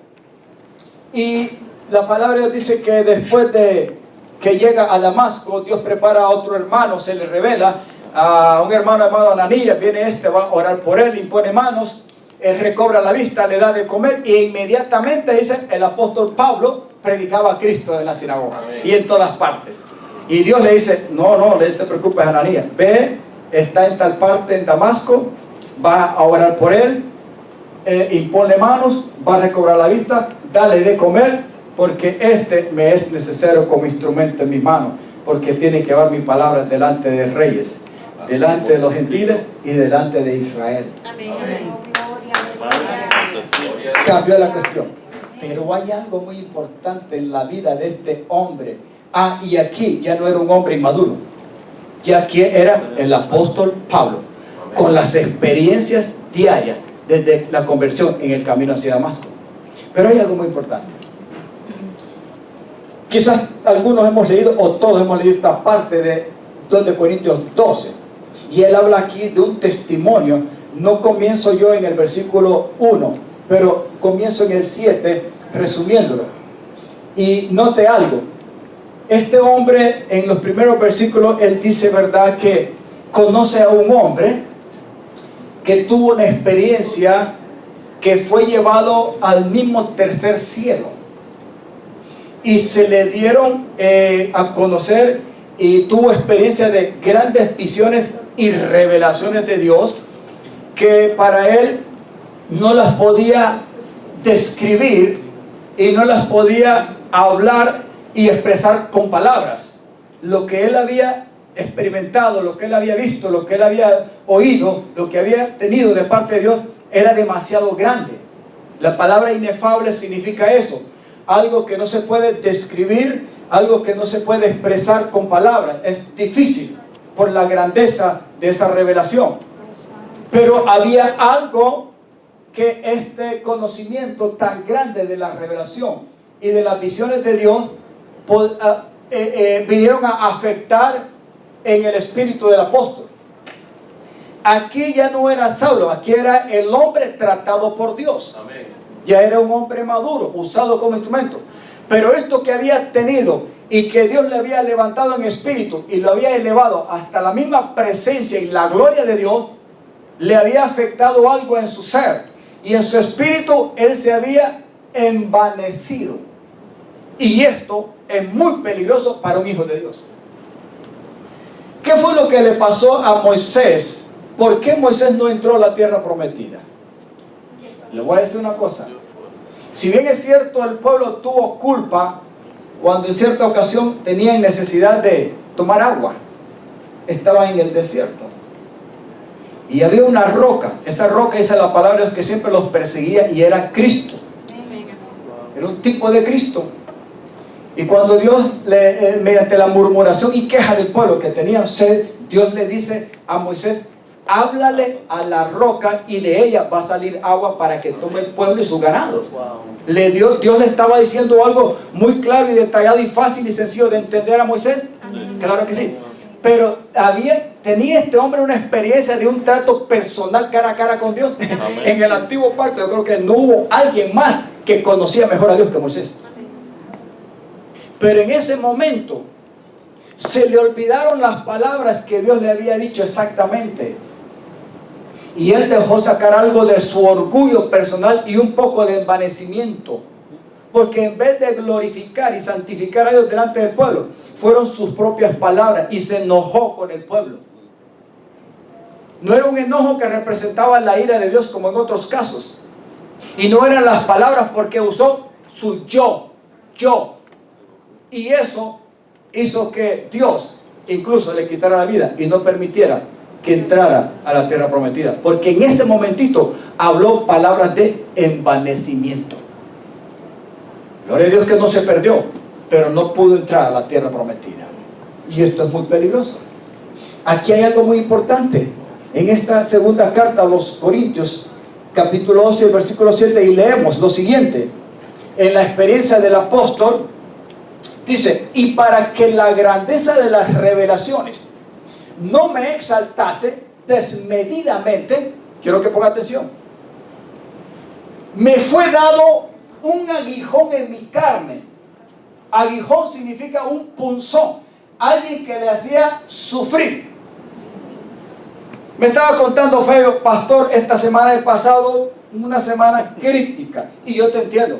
Speaker 1: Y la palabra de Dios dice que después de que llega a Damasco, Dios prepara a otro hermano, se le revela a un hermano llamado Ananías. Viene va a orar por él, impone manos. Él recobra la vista, le da de comer e inmediatamente, dice, el apóstol Pablo predicaba a Cristo en la sinagoga. Amén. Y en todas partes. Y Dios le dice, no te preocupes, Ananías, ve, está en tal parte en Damasco, va a orar por él, impone manos, va a recobrar la vista, dale de comer, porque me es necesario como instrumento en mis manos, porque tiene que llevar mis palabras delante de reyes, delante de los gentiles y delante de Israel.
Speaker 2: Amén. Amén.
Speaker 1: Cambió la cuestión. Pero hay algo muy importante en la vida de este hombre. Y aquí ya no era un hombre inmaduro. Ya aquí era el apóstol Pablo, con las experiencias diarias desde la conversión en el camino hacia Damasco. Pero hay algo muy importante. Quizás algunos hemos leído, o todos hemos leído esta parte de 2 de Corintios 12. Y él habla aquí de un testimonio. No comienzo yo en el versículo 1, pero comienzo en el 7, resumiéndolo. Y note algo. Este hombre, en los primeros versículos, él dice, ¿verdad?, que conoce a un hombre que tuvo una experiencia que fue llevado al mismo tercer cielo. Y se le dieron a conocer y tuvo experiencia de grandes visiones y revelaciones de Dios, que para él no las podía describir y no las podía hablar y expresar con palabras. Lo que él había experimentado, lo que él había visto, lo que él había oído, lo que había tenido de parte de Dios era demasiado grande. La palabra inefable significa eso, algo que no se puede describir, algo que no se puede expresar con palabras. Es difícil por la grandeza de esa revelación. Pero había algo que este conocimiento tan grande de la revelación y de las visiones de Dios vinieron a afectar en el espíritu del apóstol. Aquí ya no era Saulo, aquí era el hombre tratado por Dios. Amén. Ya era un hombre maduro, usado como instrumento. Pero esto que había tenido y que Dios le había levantado en espíritu y lo había elevado hasta la misma presencia y la gloria de Dios, le había afectado algo en su ser, y en su espíritu él se había envanecido. Y esto es muy peligroso para un hijo de Dios. ¿Qué fue lo que le pasó a Moisés? ¿Por qué Moisés no entró a la tierra prometida? Le voy a decir una cosa. Si bien es cierto, el pueblo tuvo culpa cuando en cierta ocasión tenían necesidad de tomar agua, estaban en el desierto. Y había una roca. Esa roca, esa es la palabra de Dios, que siempre los perseguía, y era Cristo. Era un tipo de Cristo. Y cuando Dios, mediante la murmuración y queja del pueblo que tenían sed, Dios le dice a Moisés, háblale a la roca y de ella va a salir agua para que tome el pueblo y sus ganados. Dios le estaba diciendo algo muy claro y detallado y fácil y sencillo de entender a Moisés. Claro que sí. Pero tenía este hombre una experiencia de un trato personal cara a cara con Dios. En el antiguo pacto yo creo que no hubo alguien más que conocía mejor a Dios que Moisés. Pero en ese momento se le olvidaron las palabras que Dios le había dicho exactamente. Y él dejó sacar algo de su orgullo personal y un poco de envanecimiento. Porque en vez de glorificar y santificar a Dios delante del pueblo, fueron sus propias palabras y se enojó con el pueblo. No era un enojo que representaba la ira de Dios como en otros casos. Y no eran las palabras, porque usó su yo. Y eso hizo que Dios incluso le quitara la vida y no permitiera que entrara a la tierra prometida. Porque en ese momentito habló palabras de envanecimiento. Gloria a Dios que no se perdió, pero no pudo entrar a la tierra prometida. Y esto es muy peligroso. Aquí hay algo muy importante. En esta segunda carta a los Corintios, capítulo 12, versículo 7, y leemos lo siguiente. En la experiencia del apóstol, dice: y para que la grandeza de las revelaciones no me exaltase desmedidamente, quiero que ponga atención, me fue dado un aguijón en mi carne. Aguijón significa un punzón, alguien que le hacía sufrir. Me estaba contando Feo, pastor, esta semana he pasado una semana crítica, y yo te entiendo,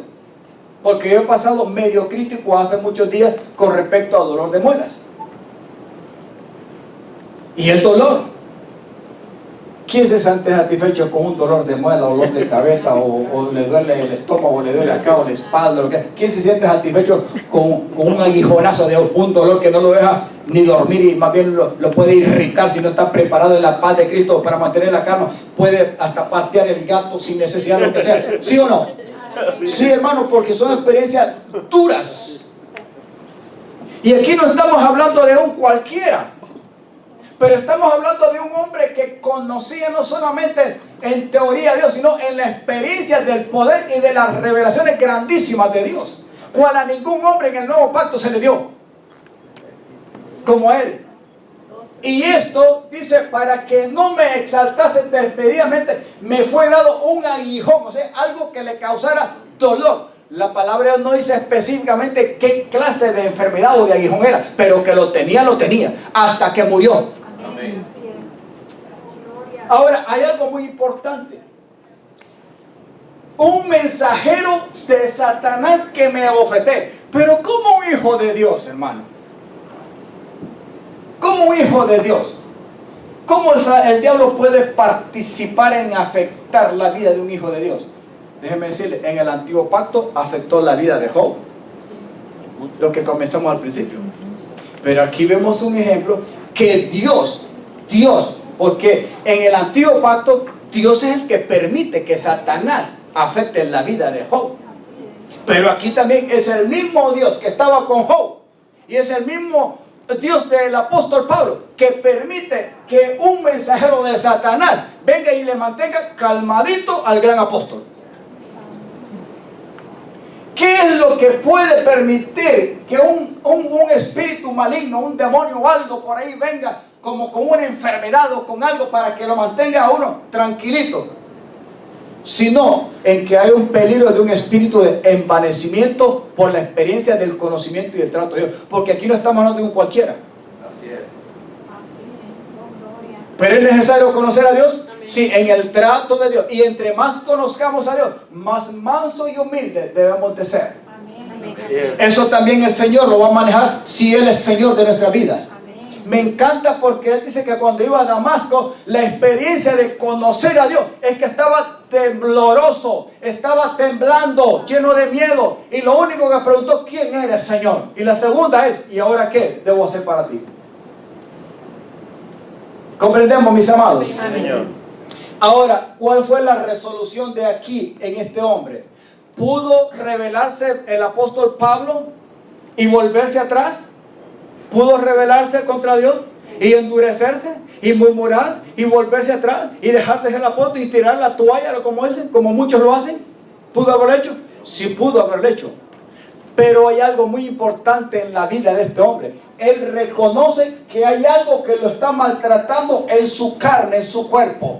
Speaker 1: porque yo he pasado medio crítico hace muchos días con respecto al dolor de muelas. Y el dolor, ¿quién se siente satisfecho con un dolor de muela, dolor de cabeza, o le duele el estómago, o le duele acá, o la espalda, lo que? ¿Quién se siente satisfecho con un aguijonazo de un dolor que no lo deja ni dormir, y más bien lo puede irritar si no está preparado en la paz de Cristo para mantener la calma? Puede hasta patear el gato sin necesidad, lo que sea. ¿Sí o no? Sí, hermano, porque son experiencias duras. Y aquí no estamos hablando de un cualquiera, pero estamos hablando de un hombre que conocía no solamente en teoría a Dios, sino en la experiencia del poder y de las revelaciones grandísimas de Dios, cual a ningún hombre en el nuevo pacto se le dio como él. Y esto dice: para que no me exaltase despedidamente, me fue dado un aguijón, o sea, algo que le causara dolor. La palabra no dice específicamente qué clase de enfermedad o de aguijón era, pero que lo tenía, hasta que murió.
Speaker 2: Amén.
Speaker 1: Ahora, hay algo muy importante. Un mensajero de Satanás que me abofeté. Pero ¿cómo un hijo de Dios, hermano? ¿Cómo un hijo de Dios? ¿Cómo el diablo puede participar en afectar la vida de un hijo de Dios? Déjeme decirle, en el antiguo pacto afectó la vida de Job, lo que comenzamos al principio. Pero aquí vemos un ejemplo que Dios, porque en el antiguo pacto Dios es el que permite que Satanás afecte la vida de Job. Pero aquí también es el mismo Dios que estaba con Job, y es el mismo Dios del apóstol Pablo que permite que un mensajero de Satanás venga y le mantenga calmadito al gran apóstol. ¿Qué es lo que puede permitir que un espíritu maligno, un demonio o algo por ahí venga como con una enfermedad o con algo para que lo mantenga a uno tranquilito? Sino en que hay un peligro de un espíritu de envanecimiento por la experiencia del conocimiento y del trato de Dios. Porque aquí no estamos hablando de un cualquiera.
Speaker 2: Así es.
Speaker 1: ¿Pero es necesario conocer a Dios? Sí, en el trato de Dios. Y entre más conozcamos a Dios, más manso y humilde debemos de ser. Eso también el Señor lo va a manejar si Él es Señor de nuestras vidas. Me encanta porque Él dice que cuando iba a Damasco, la experiencia de conocer a Dios es que estaba tembloroso, estaba temblando, lleno de miedo. Y lo único que preguntó: ¿quién eres, Señor? Y la segunda es: ¿y ahora qué debo hacer para ti? ¿Comprendemos, mis amados?
Speaker 2: Amén.
Speaker 1: Ahora, ¿cuál fue la resolución de aquí en este hombre? ¿Pudo rebelarse el apóstol Pablo y volverse atrás? ¿Pudo rebelarse contra Dios y endurecerse y murmurar y volverse atrás y dejar de ser el apóstol y tirar la toalla, como muchos lo hacen? ¿Pudo haberlo hecho? Sí, pudo haberlo hecho. Pero hay algo muy importante en la vida de este hombre. Él reconoce que hay algo que lo está maltratando en su carne, en su cuerpo.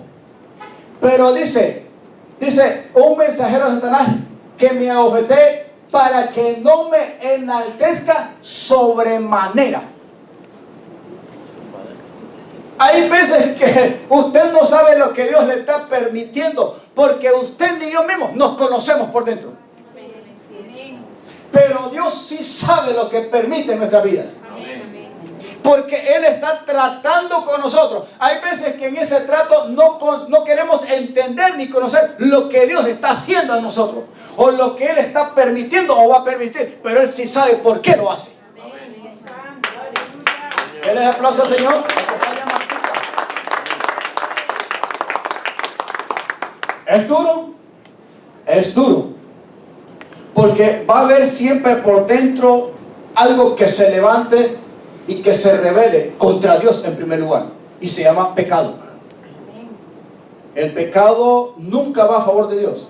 Speaker 1: Pero dice un mensajero de Satanás que me abofeté para que no me enaltezca sobremanera. Hay veces que usted no sabe lo que Dios le está permitiendo, porque usted ni yo mismo nos conocemos por dentro. Pero Dios sí sabe lo que permite en nuestras vidas. Porque Él está tratando con nosotros. Hay veces que en ese trato no queremos entender ni conocer lo que Dios está haciendo en nosotros. O lo que Él está permitiendo o va a permitir. Pero Él sí sabe por qué lo hace. Denle aplauso al Señor. Acompaña a Martita. ¿Es duro? Es duro. Porque va a haber siempre por dentro algo que se levante y que se rebele contra Dios en primer lugar. Y se llama pecado. El pecado nunca va a favor de Dios.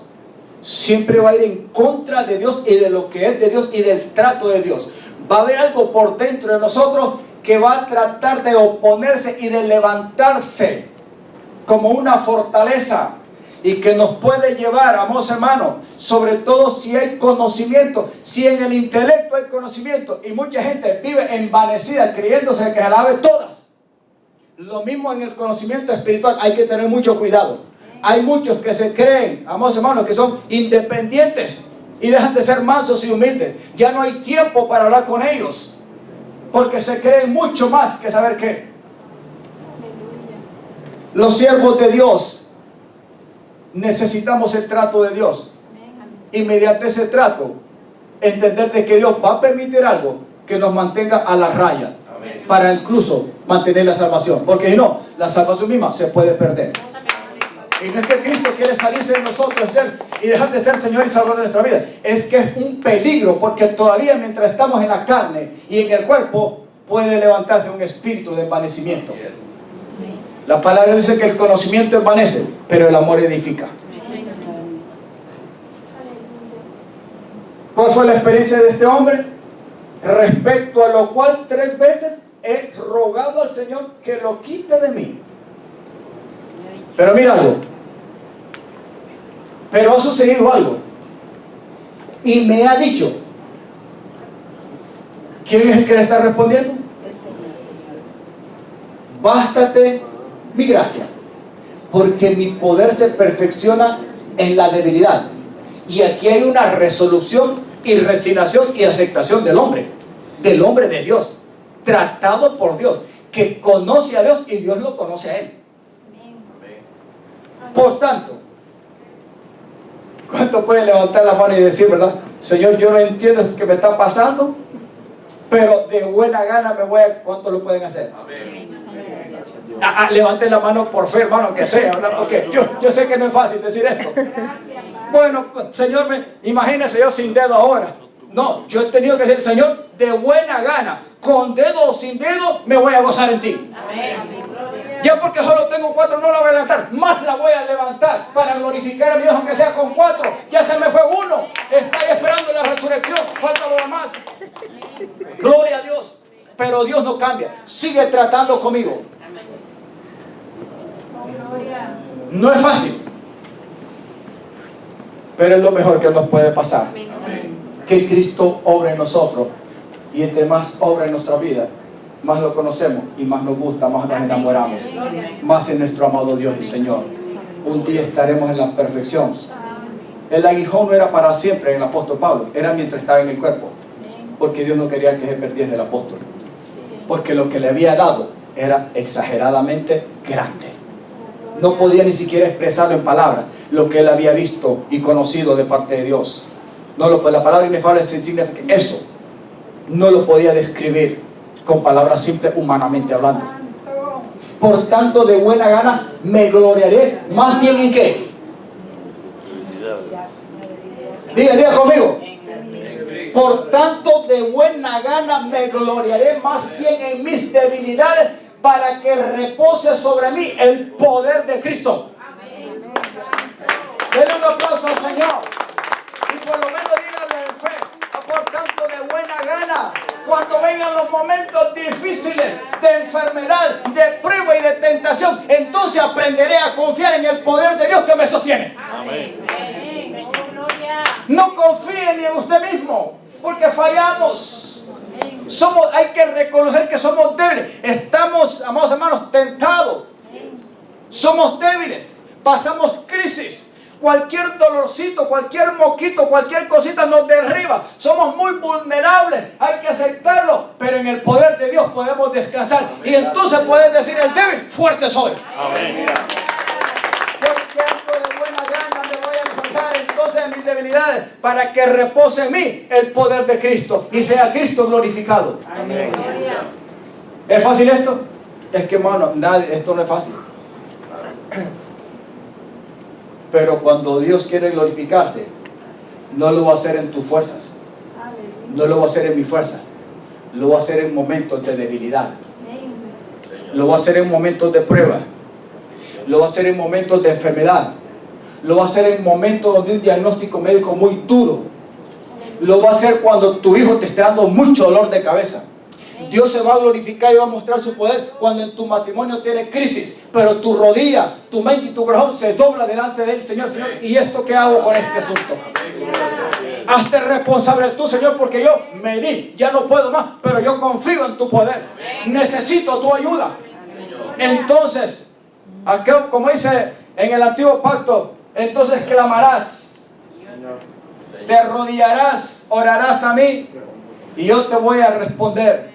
Speaker 1: Siempre va a ir en contra de Dios y de lo que es de Dios y del trato de Dios. Va a haber algo por dentro de nosotros que va a tratar de oponerse y de levantarse como una fortaleza. Y que nos puede llevar, amados hermanos, sobre todo si hay conocimiento, si en el intelecto hay conocimiento, y mucha gente vive envanecida creyéndose que se la sabe todas. Lo mismo en el conocimiento espiritual, hay que tener mucho cuidado. Hay muchos que se creen, amados hermanos, que son independientes y dejan de ser mansos y humildes. Ya no hay tiempo para hablar con ellos, porque se creen mucho más que saber qué. Los siervos de Dios necesitamos el trato de Dios. Y mediante ese trato, entender de que Dios va a permitir algo que nos mantenga a la raya. Amén. Para incluso mantener la salvación. Porque si no, la salvación misma se puede perder. Y no es que Cristo quiere salirse de nosotros y dejar de ser Señor y Salvador de nuestra vida. Es que es un peligro, porque todavía mientras estamos en la carne y en el cuerpo, puede levantarse un espíritu de envanecimiento. La palabra dice que el conocimiento envanece, pero el amor edifica. ¿Cuál fue la experiencia de este hombre? Respecto a lo cual 3 veces he rogado al Señor que lo quite de mí. Pero mira algo. Pero ha sucedido algo. Y me ha dicho. ¿Quién es el que le está respondiendo? Bástate mi gracia, porque mi poder se perfecciona en la debilidad. Y aquí hay una resolución y resignación y aceptación del hombre de Dios, tratado por Dios, que conoce a Dios y Dios lo conoce a él. Por tanto, ¿cuánto puede levantar la mano y decir, verdad? Señor, yo no entiendo esto que me está pasando, pero de buena gana me voy a... ¿Cuánto lo pueden hacer? Amén. Levanten la mano por fe, hermano, que sea, ¿verdad? Porque yo sé que no es fácil decir esto. Bueno, Señor, imagínese yo sin dedo ahora. No, yo he tenido que decir, Señor, de buena gana, con dedo o sin dedo, me voy a gozar en ti. Ya porque solo tengo 4, no la voy a levantar, más la voy a levantar para glorificar a mi Dios, aunque sea con 4. Ya se me fue 1, estoy esperando la resurrección, falta lo demás. Gloria a Dios. Pero Dios no cambia, sigue tratando conmigo. No es fácil, pero es lo mejor que nos puede pasar. Que Cristo obra en nosotros, y entre más obra en nuestra vida, más lo conocemos y más nos gusta, más nos enamoramos, más en nuestro amado Dios y Señor. Un día estaremos en la perfección. El aguijón no era para siempre en el apóstol Pablo, era mientras estaba en el cuerpo, porque Dios no quería que se perdiese el apóstol, porque lo que le había dado era exageradamente grande. No podía ni siquiera expresarlo en palabras, lo que él había visto y conocido de parte de Dios. La palabra inefable significa eso. No lo podía describir con palabras simples, humanamente hablando. Por tanto, de buena gana me gloriaré, más bien en qué. Diga conmigo. Por tanto, de buena gana me gloriaré más bien en mis debilidades, para que repose sobre mí el poder de Cristo. Denle un aplauso al Señor. Y por lo menos díganle en fe. Por tanto, de buena gana, cuando vengan los momentos difíciles de enfermedad, de prueba y de tentación, entonces aprenderé a confiar en el poder de Dios que me sostiene. Amén. No confíe ni en usted mismo, porque fallamos. Hay que reconocer que somos débiles. Estamos, amados hermanos, tentados. Somos débiles. Pasamos crisis. cualquier dolorcito, cualquier moquito, cualquier cosita nos derriba. Somos muy vulnerables, hay que aceptarlo, pero en el poder de Dios podemos descansar. Y entonces puedes decir: el débil, fuerte soy.
Speaker 2: Amén.
Speaker 1: Porque ando de buena gana, me voy a enfocar entonces en mis debilidades, para que repose en mí el poder de Cristo y sea Cristo glorificado.
Speaker 2: Amén.
Speaker 1: ¿Es fácil esto? Es que, hermano, esto no es fácil. Pero cuando Dios quiere glorificarse, no lo va a hacer en tus fuerzas, no lo va a hacer en mi fuerza, lo va a hacer en momentos de debilidad, lo va a hacer en momentos de prueba, lo va a hacer en momentos de enfermedad, lo va a hacer en momentos de un diagnóstico médico muy duro, lo va a hacer cuando tu hijo te esté dando mucho dolor de cabeza. Dios se va a glorificar y va a mostrar su poder cuando en tu matrimonio tienes crisis, pero tu rodilla, tu mente y tu corazón se dobla delante de él. Señor, ¿y esto qué hago con este asunto? Hazte responsable tú, Señor, porque yo me di, ya no puedo más, pero yo confío en tu poder. Necesito tu ayuda. Entonces, como dice en el antiguo pacto, entonces clamarás, te arrodillarás, orarás a mí y yo te voy a responder.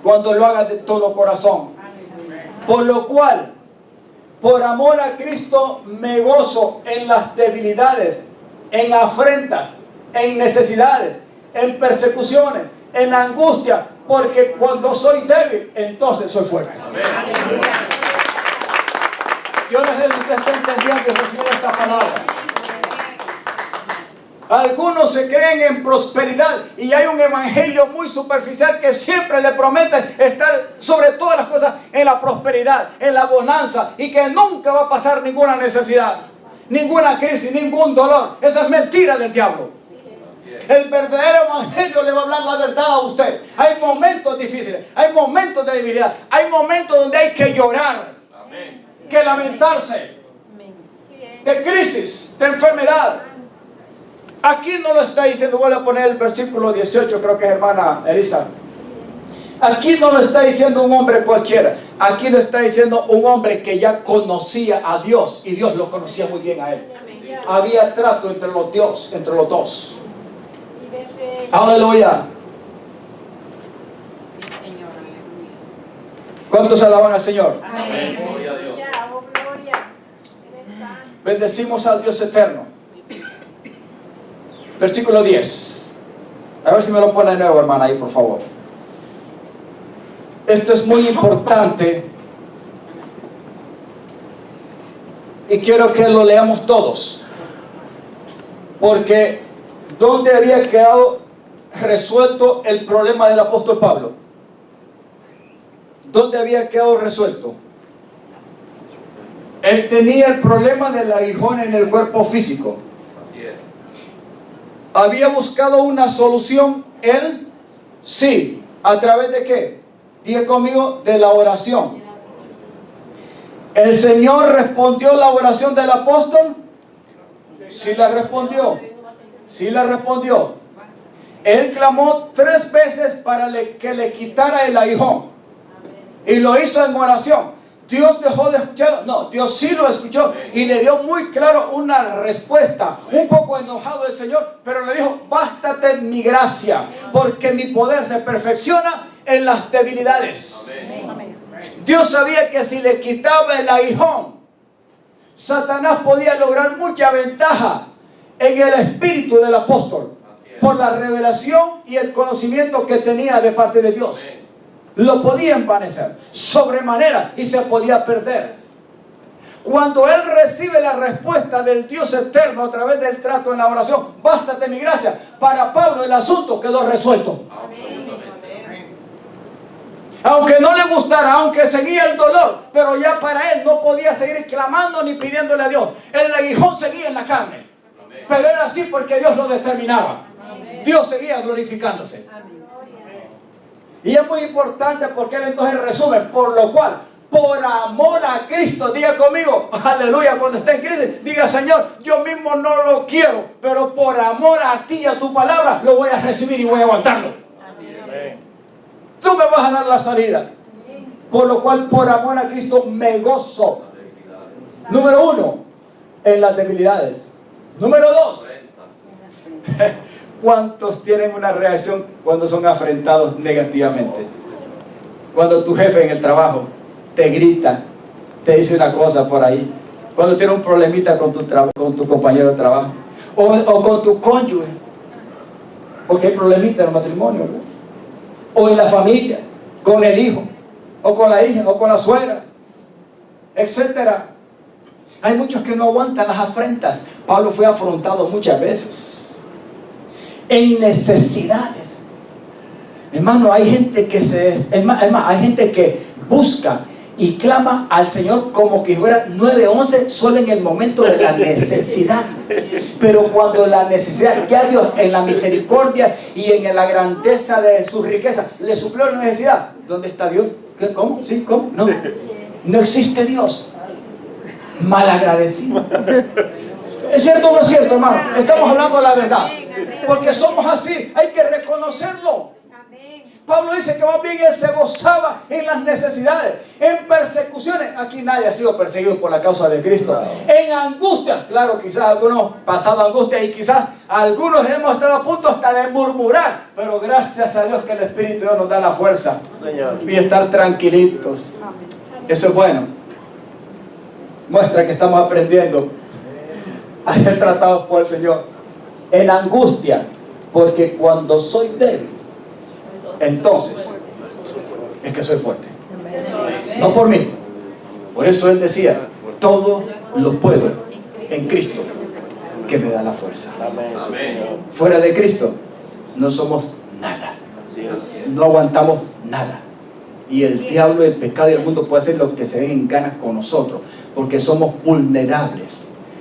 Speaker 1: Cuando lo hagas de todo corazón. Por lo cual, por amor a Cristo, me gozo en las debilidades, en afrentas, en necesidades, en persecuciones, en angustia, porque cuando soy débil, entonces soy fuerte. Yo no sé si usted está entendiendo y recibiendo esta palabra. Algunos se creen en prosperidad y hay un evangelio muy superficial que siempre le promete estar sobre todas las cosas en la prosperidad, en la bonanza, y que nunca va a pasar ninguna necesidad, ninguna crisis, ningún dolor. Esa es mentira del diablo. El verdadero evangelio le va a hablar la verdad a usted. Hay momentos difíciles, hay momentos de debilidad, hay momentos donde hay que llorar, que lamentarse, de crisis, de enfermedad. Aquí no lo está diciendo, voy a poner el versículo 18, creo que es hermana Elisa. Aquí no lo está diciendo un hombre cualquiera. Aquí lo está diciendo un hombre que ya conocía a Dios y Dios lo conocía muy bien a él. Había trato entre los dos. Aleluya. ¿Cuántos alaban al Señor?
Speaker 2: Amén.
Speaker 1: Bendecimos al Dios eterno. Versículo 10. A ver si me lo pone de nuevo, hermana, ahí por favor. Esto es muy importante y quiero que lo leamos todos, porque ¿dónde había quedado resuelto el problema del apóstol Pablo? ¿Dónde había quedado resuelto? Él tenía el problema del aguijón en el cuerpo físico. ¿Había buscado una solución él? Sí. ¿A través de qué? Diga conmigo, de la oración. ¿El Señor respondió la oración del apóstol? Sí la respondió. Sí la respondió. Él clamó 3 veces para que le quitara el aguijón. Y lo hizo en oración. Dios dejó de escucharlo. No, Dios sí lo escuchó y le dio muy claro una respuesta. Un poco enojado el Señor, pero le dijo: bástate mi gracia, porque mi poder se perfecciona en las debilidades. Amén. Dios sabía que si le quitaba el aguijón, Satanás podía lograr mucha ventaja en el espíritu del apóstol, por la revelación y el conocimiento que tenía de parte de Dios. Lo podía envanecer sobremanera y se podía perder. Cuando él recibe la respuesta del Dios eterno a través del trato en la oración, bástate mi gracia, para Pablo el asunto quedó resuelto. Aunque no le gustara, aunque seguía el dolor, pero ya para él no podía seguir clamando ni pidiéndole a Dios. El aguijón seguía en la carne, pero era así porque Dios lo determinaba. Dios seguía glorificándose. Y es muy importante porque él entonces resume: por lo cual, por amor a Cristo, diga conmigo, aleluya, cuando esté en crisis, diga: Señor, yo mismo no lo quiero, pero por amor a ti y a tu palabra, lo voy a recibir y voy a aguantarlo. Amén. Tú me vas a dar la salida. Por lo cual, por amor a Cristo, me gozo. Número 1, en las debilidades. Número 2. ¿Cuántos tienen una reacción cuando son afrentados negativamente? Cuando tu jefe en el trabajo te grita, te dice una cosa por ahí. Cuando tienes un problemita con tu compañero de trabajo. O con tu cónyuge. Porque hay problemitas en el matrimonio, ¿verdad? O en la familia, con el hijo, o con la hija, o con la suegra, etcétera. Hay muchos que no aguantan las afrentas. Pablo fue afrontado muchas veces en necesidades. Hermano, hay gente que hay gente que busca y clama al Señor como que fuera 911 solo en el momento de la necesidad. Pero cuando la necesidad, ya Dios en la misericordia y en la grandeza de su riqueza le suplió la necesidad. ¿Dónde está Dios? ¿Qué? ¿Cómo? ¿Sí? ¿Cómo? No existe Dios. Malagradecido. ¿Es cierto o no es cierto, hermano? Estamos hablando de la verdad. Porque somos así, hay que reconocerlo. Pablo dice que más bien él se gozaba en las necesidades, en persecuciones. Aquí nadie ha sido perseguido por la causa de Cristo. En angustia, claro, quizás algunos pasado angustia y quizás algunos hemos estado a punto hasta de murmurar. Pero gracias a Dios que el Espíritu de Dios nos da la fuerza y estar tranquilitos. Eso es bueno. Muestra que estamos aprendiendo a ser tratados por el Señor. En angustia, porque cuando soy débil, entonces es que soy fuerte. No por mí. Por eso él decía, todo lo puedo en Cristo que me da la fuerza. Fuera de Cristo no somos nada. No aguantamos nada. Y el diablo, el pecado y el mundo puede hacer lo que se den en ganas con nosotros, porque somos vulnerables,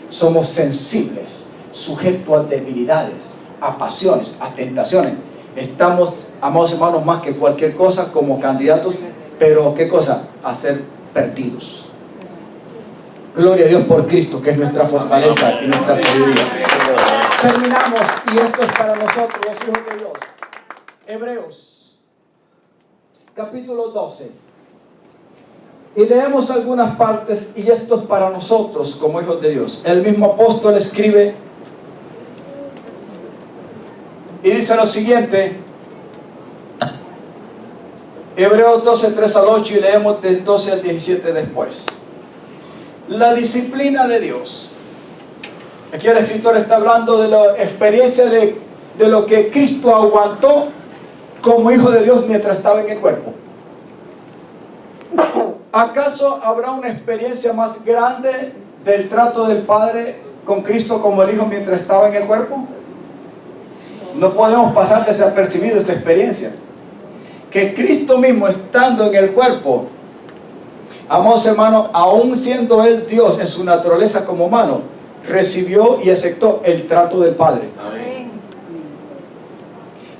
Speaker 1: somos sensibles, sujetos a debilidades, a pasiones, a tentaciones. Estamos, amados hermanos, más que cualquier cosa como candidatos, pero ¿qué cosa? A ser perdidos. Gloria a Dios por Cristo, que es nuestra fortaleza y nuestra sabiduría. Terminamos, y esto es para nosotros, los hijos de Dios. Hebreos, capítulo 12. Y leemos algunas partes, y esto es para nosotros como hijos de Dios. El mismo apóstol escribe y dice lo siguiente. Hebreos 12, 3 al 8, y leemos del 12 al 17 después. La disciplina de Dios. Aquí el escritor está hablando de la experiencia de lo que Cristo aguantó como hijo de Dios mientras estaba en el cuerpo. ¿Acaso habrá una experiencia más grande del trato del Padre con Cristo como el Hijo mientras estaba en el cuerpo? No podemos pasar desapercibido esta experiencia. Que Cristo mismo, estando en el cuerpo, amados hermanos, aún siendo Él Dios en su naturaleza como humano, recibió y aceptó el trato del Padre. Amén.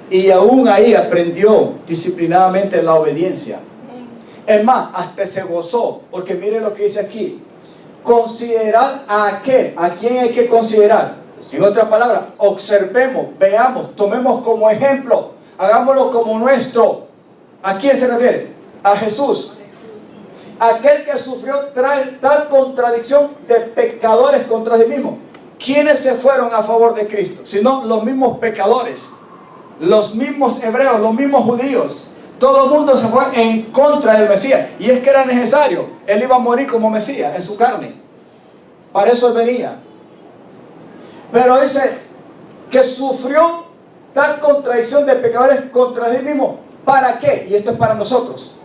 Speaker 1: Y aún ahí aprendió disciplinadamente la obediencia. Es más, hasta se gozó, porque mire lo que dice aquí. Considerar a aquel, ¿a quién hay que considerar? En otras palabras, observemos, veamos, tomemos como ejemplo, hagámoslo como nuestro. ¿A quién se refiere? A Jesús. Aquel que sufrió tal contradicción de pecadores contra sí mismo. ¿Quiénes se fueron a favor de Cristo? Sino los mismos pecadores, los mismos hebreos, los mismos judíos. Todo el mundo se fue en contra del Mesías. Y es que era necesario. Él iba a morir como Mesías en su carne. Para eso él venía. Pero dice que sufrió tal contradicción de pecadores contra sí mismo. ¿Para qué? Y esto es para nosotros.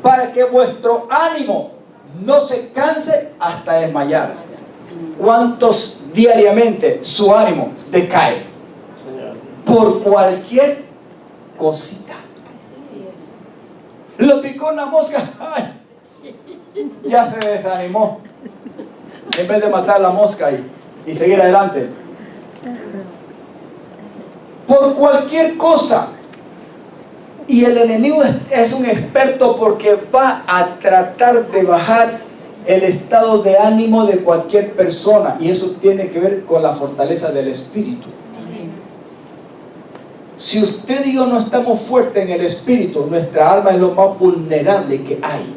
Speaker 1: Para que vuestro ánimo no se canse hasta desmayar. ¿Cuántos diariamente su ánimo decae? Por cualquier cosita. Lo picó una mosca. ¡Ay! Ya se desanimó. En vez de matar la mosca y seguir adelante. Por cualquier cosa. Y el enemigo es un experto porque va a tratar de bajar el estado de ánimo de cualquier persona. Y eso tiene que ver con la fortaleza del espíritu. Si usted y yo no estamos fuertes en el espíritu, nuestra alma es lo más vulnerable que hay.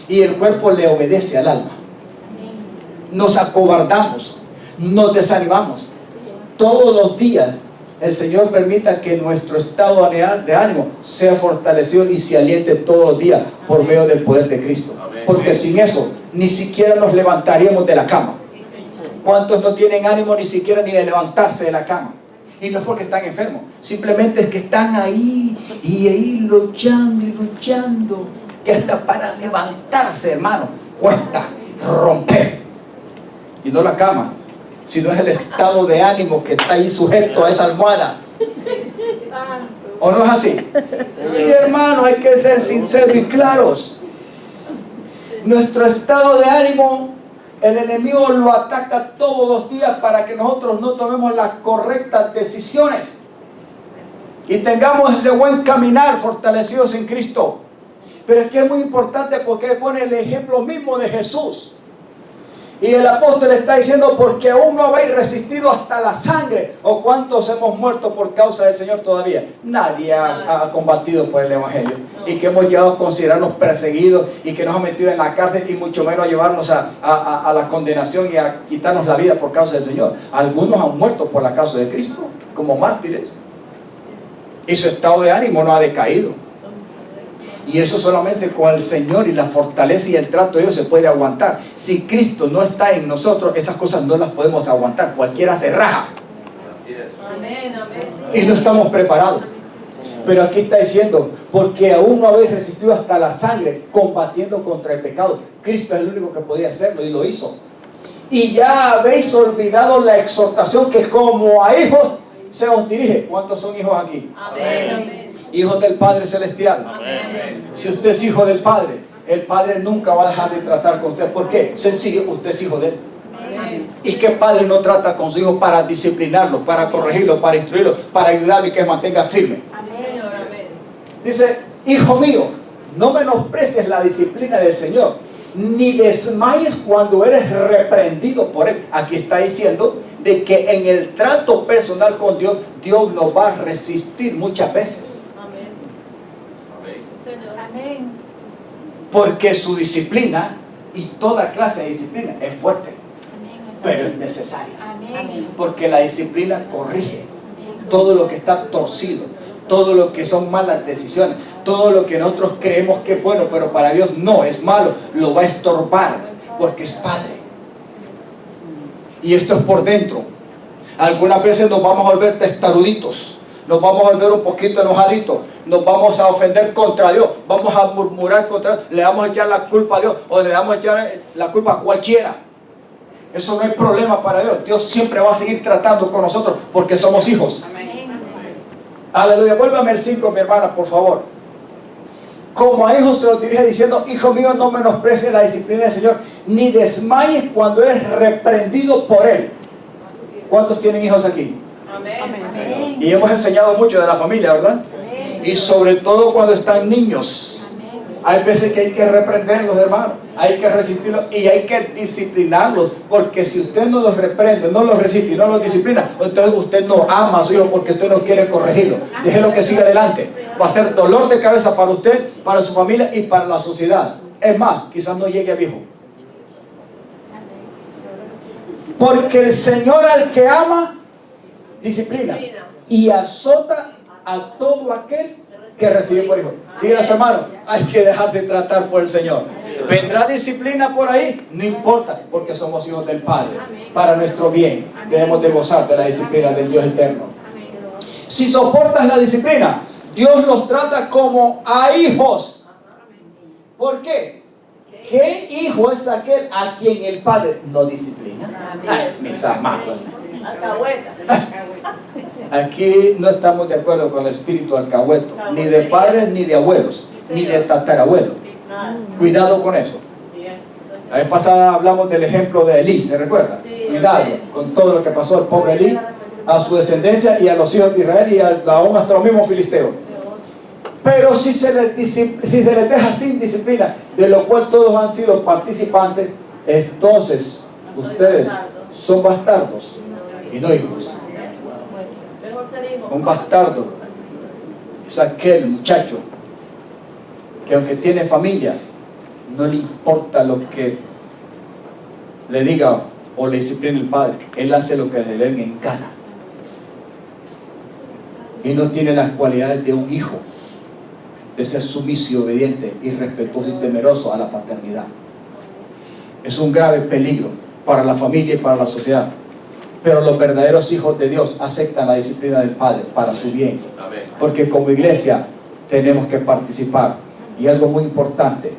Speaker 1: Y el cuerpo le obedece al alma. nos acobardamos, nos desanimamos. Todos los días el Señor permita que nuestro estado de ánimo sea fortalecido y se aliente todos los días por medio del poder de Cristo. Porque sin eso ni siquiera nos levantaríamos de la cama. ¿Cuántos no tienen ánimo ni siquiera ni de levantarse de la cama? Y no es porque están enfermos, simplemente es que están ahí y ahí luchando y luchando, que hasta para levantarse, hermano, cuesta romper. Y no la cama, sino es el estado de ánimo que está ahí sujeto a esa almohada. ¿O no es así? Sí, hermano, hay que ser sinceros y claros. Nuestro estado de ánimo, el enemigo lo ataca todos los días para que nosotros no tomemos las correctas decisiones y tengamos ese buen caminar fortalecidos en Cristo. Pero es que es muy importante porque pone el ejemplo mismo de Jesús. Y el apóstol está diciendo, porque aún no habéis resistido hasta la sangre. ¿O cuántos hemos muerto por causa del Señor todavía? Nadie ha combatido por el Evangelio. Y que hemos llegado a considerarnos perseguidos y que nos han metido en la cárcel y mucho menos a llevarnos a la condenación y a quitarnos la vida por causa del Señor. Algunos han muerto por la causa de Cristo, como mártires. Y su estado de ánimo no ha decaído. Y eso solamente con el Señor y la fortaleza y el trato de Dios se puede aguantar. Si Cristo no está en nosotros, esas cosas no las podemos aguantar. Cualquiera se raja. Y no estamos preparados. Pero aquí está diciendo, porque aún no habéis resistido hasta la sangre, combatiendo contra el pecado. Cristo es el único que podía hacerlo y lo hizo. Y ya habéis olvidado la exhortación que como a hijos se os dirige. ¿Cuántos son hijos aquí?
Speaker 2: Amén.
Speaker 1: Hijos del Padre Celestial.
Speaker 2: Amén.
Speaker 1: Si usted es hijo del Padre, el Padre nunca va a dejar de tratar con usted. ¿Por qué? Sencillo, usted es hijo de Él.
Speaker 2: Amén.
Speaker 1: ¿Y qué padre no trata con su hijo para disciplinarlo, para corregirlo, para instruirlo, para ayudarlo y que se mantenga firme?
Speaker 2: Amén.
Speaker 1: Dice, hijo mío, no menosprecies la disciplina del Señor, ni desmayes cuando eres reprendido por Él. Aquí está diciendo de que en el trato personal con Dios, Dios nos va a resistir muchas veces.
Speaker 2: Amén.
Speaker 1: Porque su disciplina y toda clase de disciplina es fuerte, pero es necesaria.
Speaker 2: Amén.
Speaker 1: Porque la disciplina corrige todo lo que está torcido, todo lo que son malas decisiones, todo lo que nosotros creemos que es bueno, pero para Dios no es malo, lo va a estorbar, porque es Padre. Y esto es por dentro. Algunas veces nos vamos a volver testaruditos, nos vamos a volver un poquito enojaditos, nos vamos a ofender contra Dios, vamos a murmurar contra Dios, le vamos a echar la culpa a Dios o le vamos a echar la culpa a cualquiera. Eso no es problema para Dios. Dios siempre va a seguir tratando con nosotros porque somos hijos.
Speaker 2: Amén.
Speaker 1: Aleluya. Vuélvame el 5, mi hermana, por favor. Como a hijos se los dirige diciendo, hijo mío, no menosprecies la disciplina del Señor, ni desmayes cuando eres reprendido por Él. ¿Cuántos tienen hijos aquí?
Speaker 2: Amén.
Speaker 1: Y hemos enseñado mucho de la familia, ¿verdad? Y sobre todo cuando están niños. Hay veces que hay que reprenderlos, hermanos. Hay que resistirlos y hay que disciplinarlos. Porque si usted no los reprende, no los resiste y no los disciplina, entonces usted no ama a su hijo porque usted no quiere corregirlo. Déjelo que siga adelante. Va a ser dolor de cabeza para usted, para su familia y para la sociedad. Es más, quizás no llegue a viejo. Porque el Señor al que ama, disciplina y azota a todo aquel que recibe por hijo. Dígale a su hermano, hay que dejarse tratar por el Señor. ¿Vendrá disciplina por ahí? No importa, porque somos hijos del Padre. Para nuestro bien debemos de gozar de la disciplina del Dios eterno. Si soportas la disciplina, Dios los trata como a hijos. ¿Por qué? ¿Qué hijo es aquel a quien el Padre no disciplina? Ay, mis amados. Aquí no estamos de acuerdo con el espíritu alcahueto, ni de padres, ni de abuelos, ni de tatarabuelos. Cuidado con eso. La vez pasada hablamos del ejemplo de Elí, ¿se recuerda? Cuidado con todo lo que pasó al pobre Elí, a su descendencia y a los hijos de Israel y aún hasta los mismos filisteos. Pero si se les deja sin disciplina, de lo cual todos han sido participantes, entonces ustedes son bastardos y no hijos. Un bastardo es aquel muchacho que aunque tiene familia, no le importa lo que le diga o le discipline el padre, él hace lo que le den en gana. Y no tiene las cualidades de un hijo, de ser sumiso y obediente y respetuoso y temeroso a la paternidad. Es un grave peligro para la familia y para la sociedad. Pero los verdaderos hijos de Dios aceptan la disciplina del Padre para su bien. Porque como iglesia tenemos que participar. Y algo muy importante.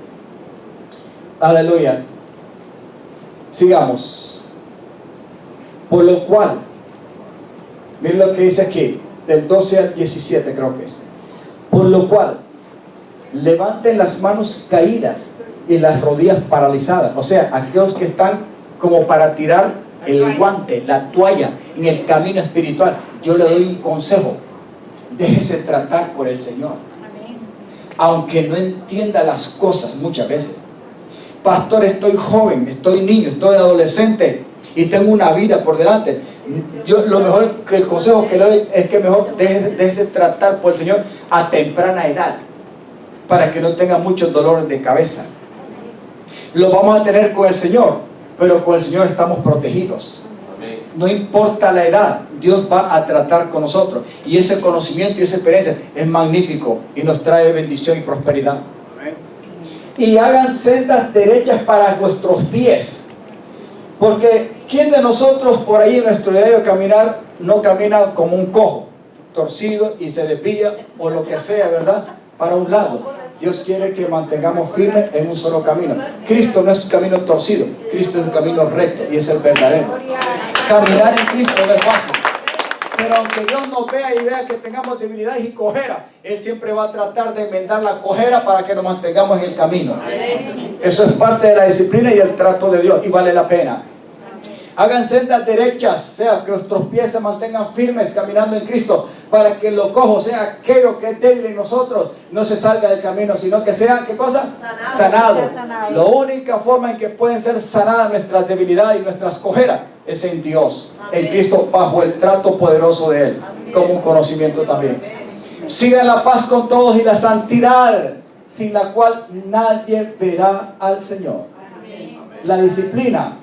Speaker 1: Aleluya. Sigamos. Por lo cual, miren lo que dice aquí, del 12 al 17 creo que es. Por lo cual, levanten las manos caídas y las rodillas paralizadas. O sea, aquellos que están como para tirar el guante, la toalla en el camino espiritual. Yo le doy un consejo: déjese tratar por el Señor, aunque no entienda las cosas muchas veces. Pastor, estoy joven, estoy niño, estoy adolescente y tengo una vida por delante. Yo lo mejor que el consejo que le doy es que mejor déjese tratar por el Señor a temprana edad, para que no tenga muchos dolores de cabeza. Lo vamos a tener con el Señor, pero con el Señor estamos protegidos. No importa la edad, Dios va a tratar con nosotros. Y ese conocimiento y esa experiencia es magnífico y nos trae bendición y prosperidad. Y hagan sendas derechas para vuestros pies. Porque ¿quién de nosotros por ahí en nuestro diario caminar no camina como un cojo, torcido y se desvía o lo que sea, ¿verdad? Para un lado. Dios quiere que mantengamos firmes en un solo camino. Cristo no es un camino torcido, Cristo es un camino recto y es el verdadero. Caminar en Cristo no es fácil, pero aunque Dios nos vea y vea que tengamos debilidades y cojera, Él siempre va a tratar de enmendar la cojera para que nos mantengamos en el camino. Eso es parte de la disciplina y el trato de Dios y vale la pena. Hagan sendas derechas, o sea, que vuestros pies se mantengan firmes caminando en Cristo, para que lo cojo, sea aquello que es débil en nosotros, no se salga del camino, sino que sea, ¿qué cosa? Sanado. La única forma en que pueden ser sanadas nuestras debilidades y nuestras cojeras es en Dios, en Cristo, bajo el trato poderoso de Él, como un conocimiento también. Sigan la paz con todos y la santidad, sin la cual nadie verá al Señor. La disciplina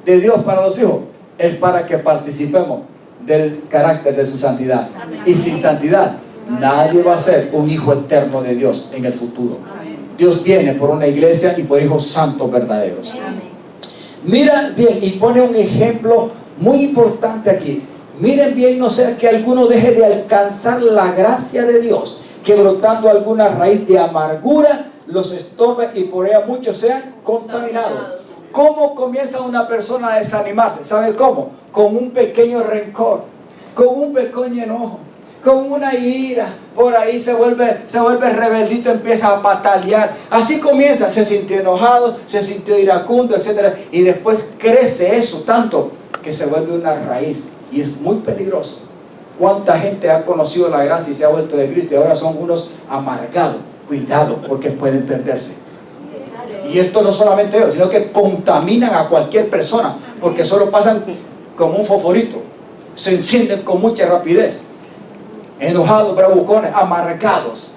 Speaker 1: de Dios para los hijos es para que participemos del carácter de su santidad. Y sin santidad nadie va a ser un hijo eterno de Dios en el futuro. Dios viene por una iglesia y por hijos santos verdaderos. Mira bien, y pone un ejemplo muy importante aquí. Miren bien, no sea que alguno deje de alcanzar la gracia de Dios, que brotando alguna raíz de amargura los estorbe y por ella muchos sean contaminados. ¿Cómo comienza una persona a desanimarse? ¿Sabe cómo? Con un pequeño rencor, con un pequeño enojo, con una ira. Por ahí se vuelve rebeldito, empieza a patalear. Así comienza, se sintió enojado, se sintió iracundo, etc. Y después crece eso tanto que se vuelve una raíz. Y es muy peligroso. ¿Cuánta gente ha conocido la gracia y se ha vuelto de Cristo y ahora son unos amargados? Cuidado, porque pueden perderse. Y esto no solamente ellos, sino que contaminan a cualquier persona, porque solo pasan como un fosforito, se encienden con mucha rapidez, enojados, bravucones, amargados,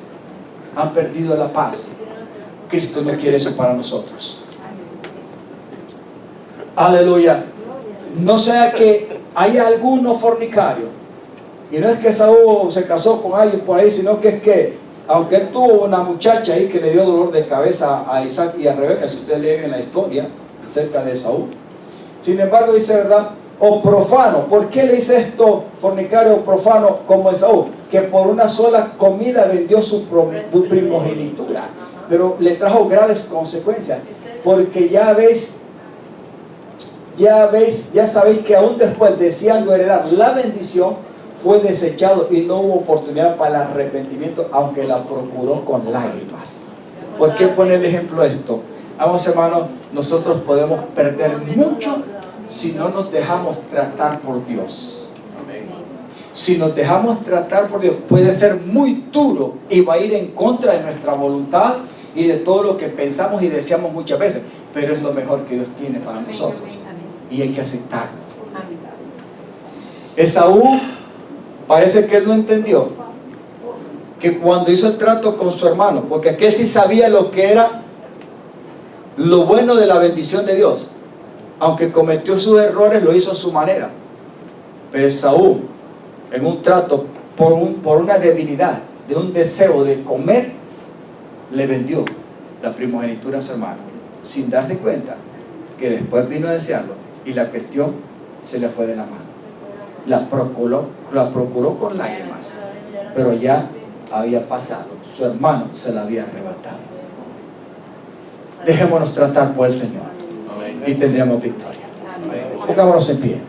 Speaker 1: han perdido la paz. Cristo no quiere eso para nosotros. Aleluya. No sea que haya alguno fornicario, y no es que Esaú se casó con alguien por ahí, sino que es que aunque él tuvo una muchacha ahí que le dio dolor de cabeza a Isaac y a Rebeca, si usted lee en la historia acerca de Esaú. Sin embargo dice, ¿verdad? O profano. ¿Por qué le dice esto, fornicario profano, como Esaú? Que por una sola comida vendió su primogenitura, pero le trajo graves consecuencias, porque ya sabéis que aún después, deseando heredar la bendición, fue desechado y no hubo oportunidad para el arrepentimiento, aunque la procuró con lágrimas. ¿Por qué pone el ejemplo esto? Vamos, hermanos, nosotros podemos perder mucho si no nos dejamos tratar por Dios. Si nos dejamos tratar por Dios, puede ser muy duro y va a ir en contra de nuestra voluntad y de todo lo que pensamos y deseamos muchas veces, pero es lo mejor que Dios tiene para nosotros y hay que aceptarlo. Esaú, parece que él no entendió que cuando hizo el trato con su hermano, porque aquel sí sabía lo que era lo bueno de la bendición de Dios, aunque cometió sus errores, lo hizo a su manera. Pero Esaú, en un trato por una debilidad, de un deseo de comer, le vendió la primogenitura a su hermano, sin darse cuenta que después vino a desearlo y la cuestión se le fue de la mano. La procuró con lágrimas, pero ya había pasado. Su hermano se la había arrebatado. Dejémonos tratar por el Señor y tendremos victoria. Pongámonos en pie.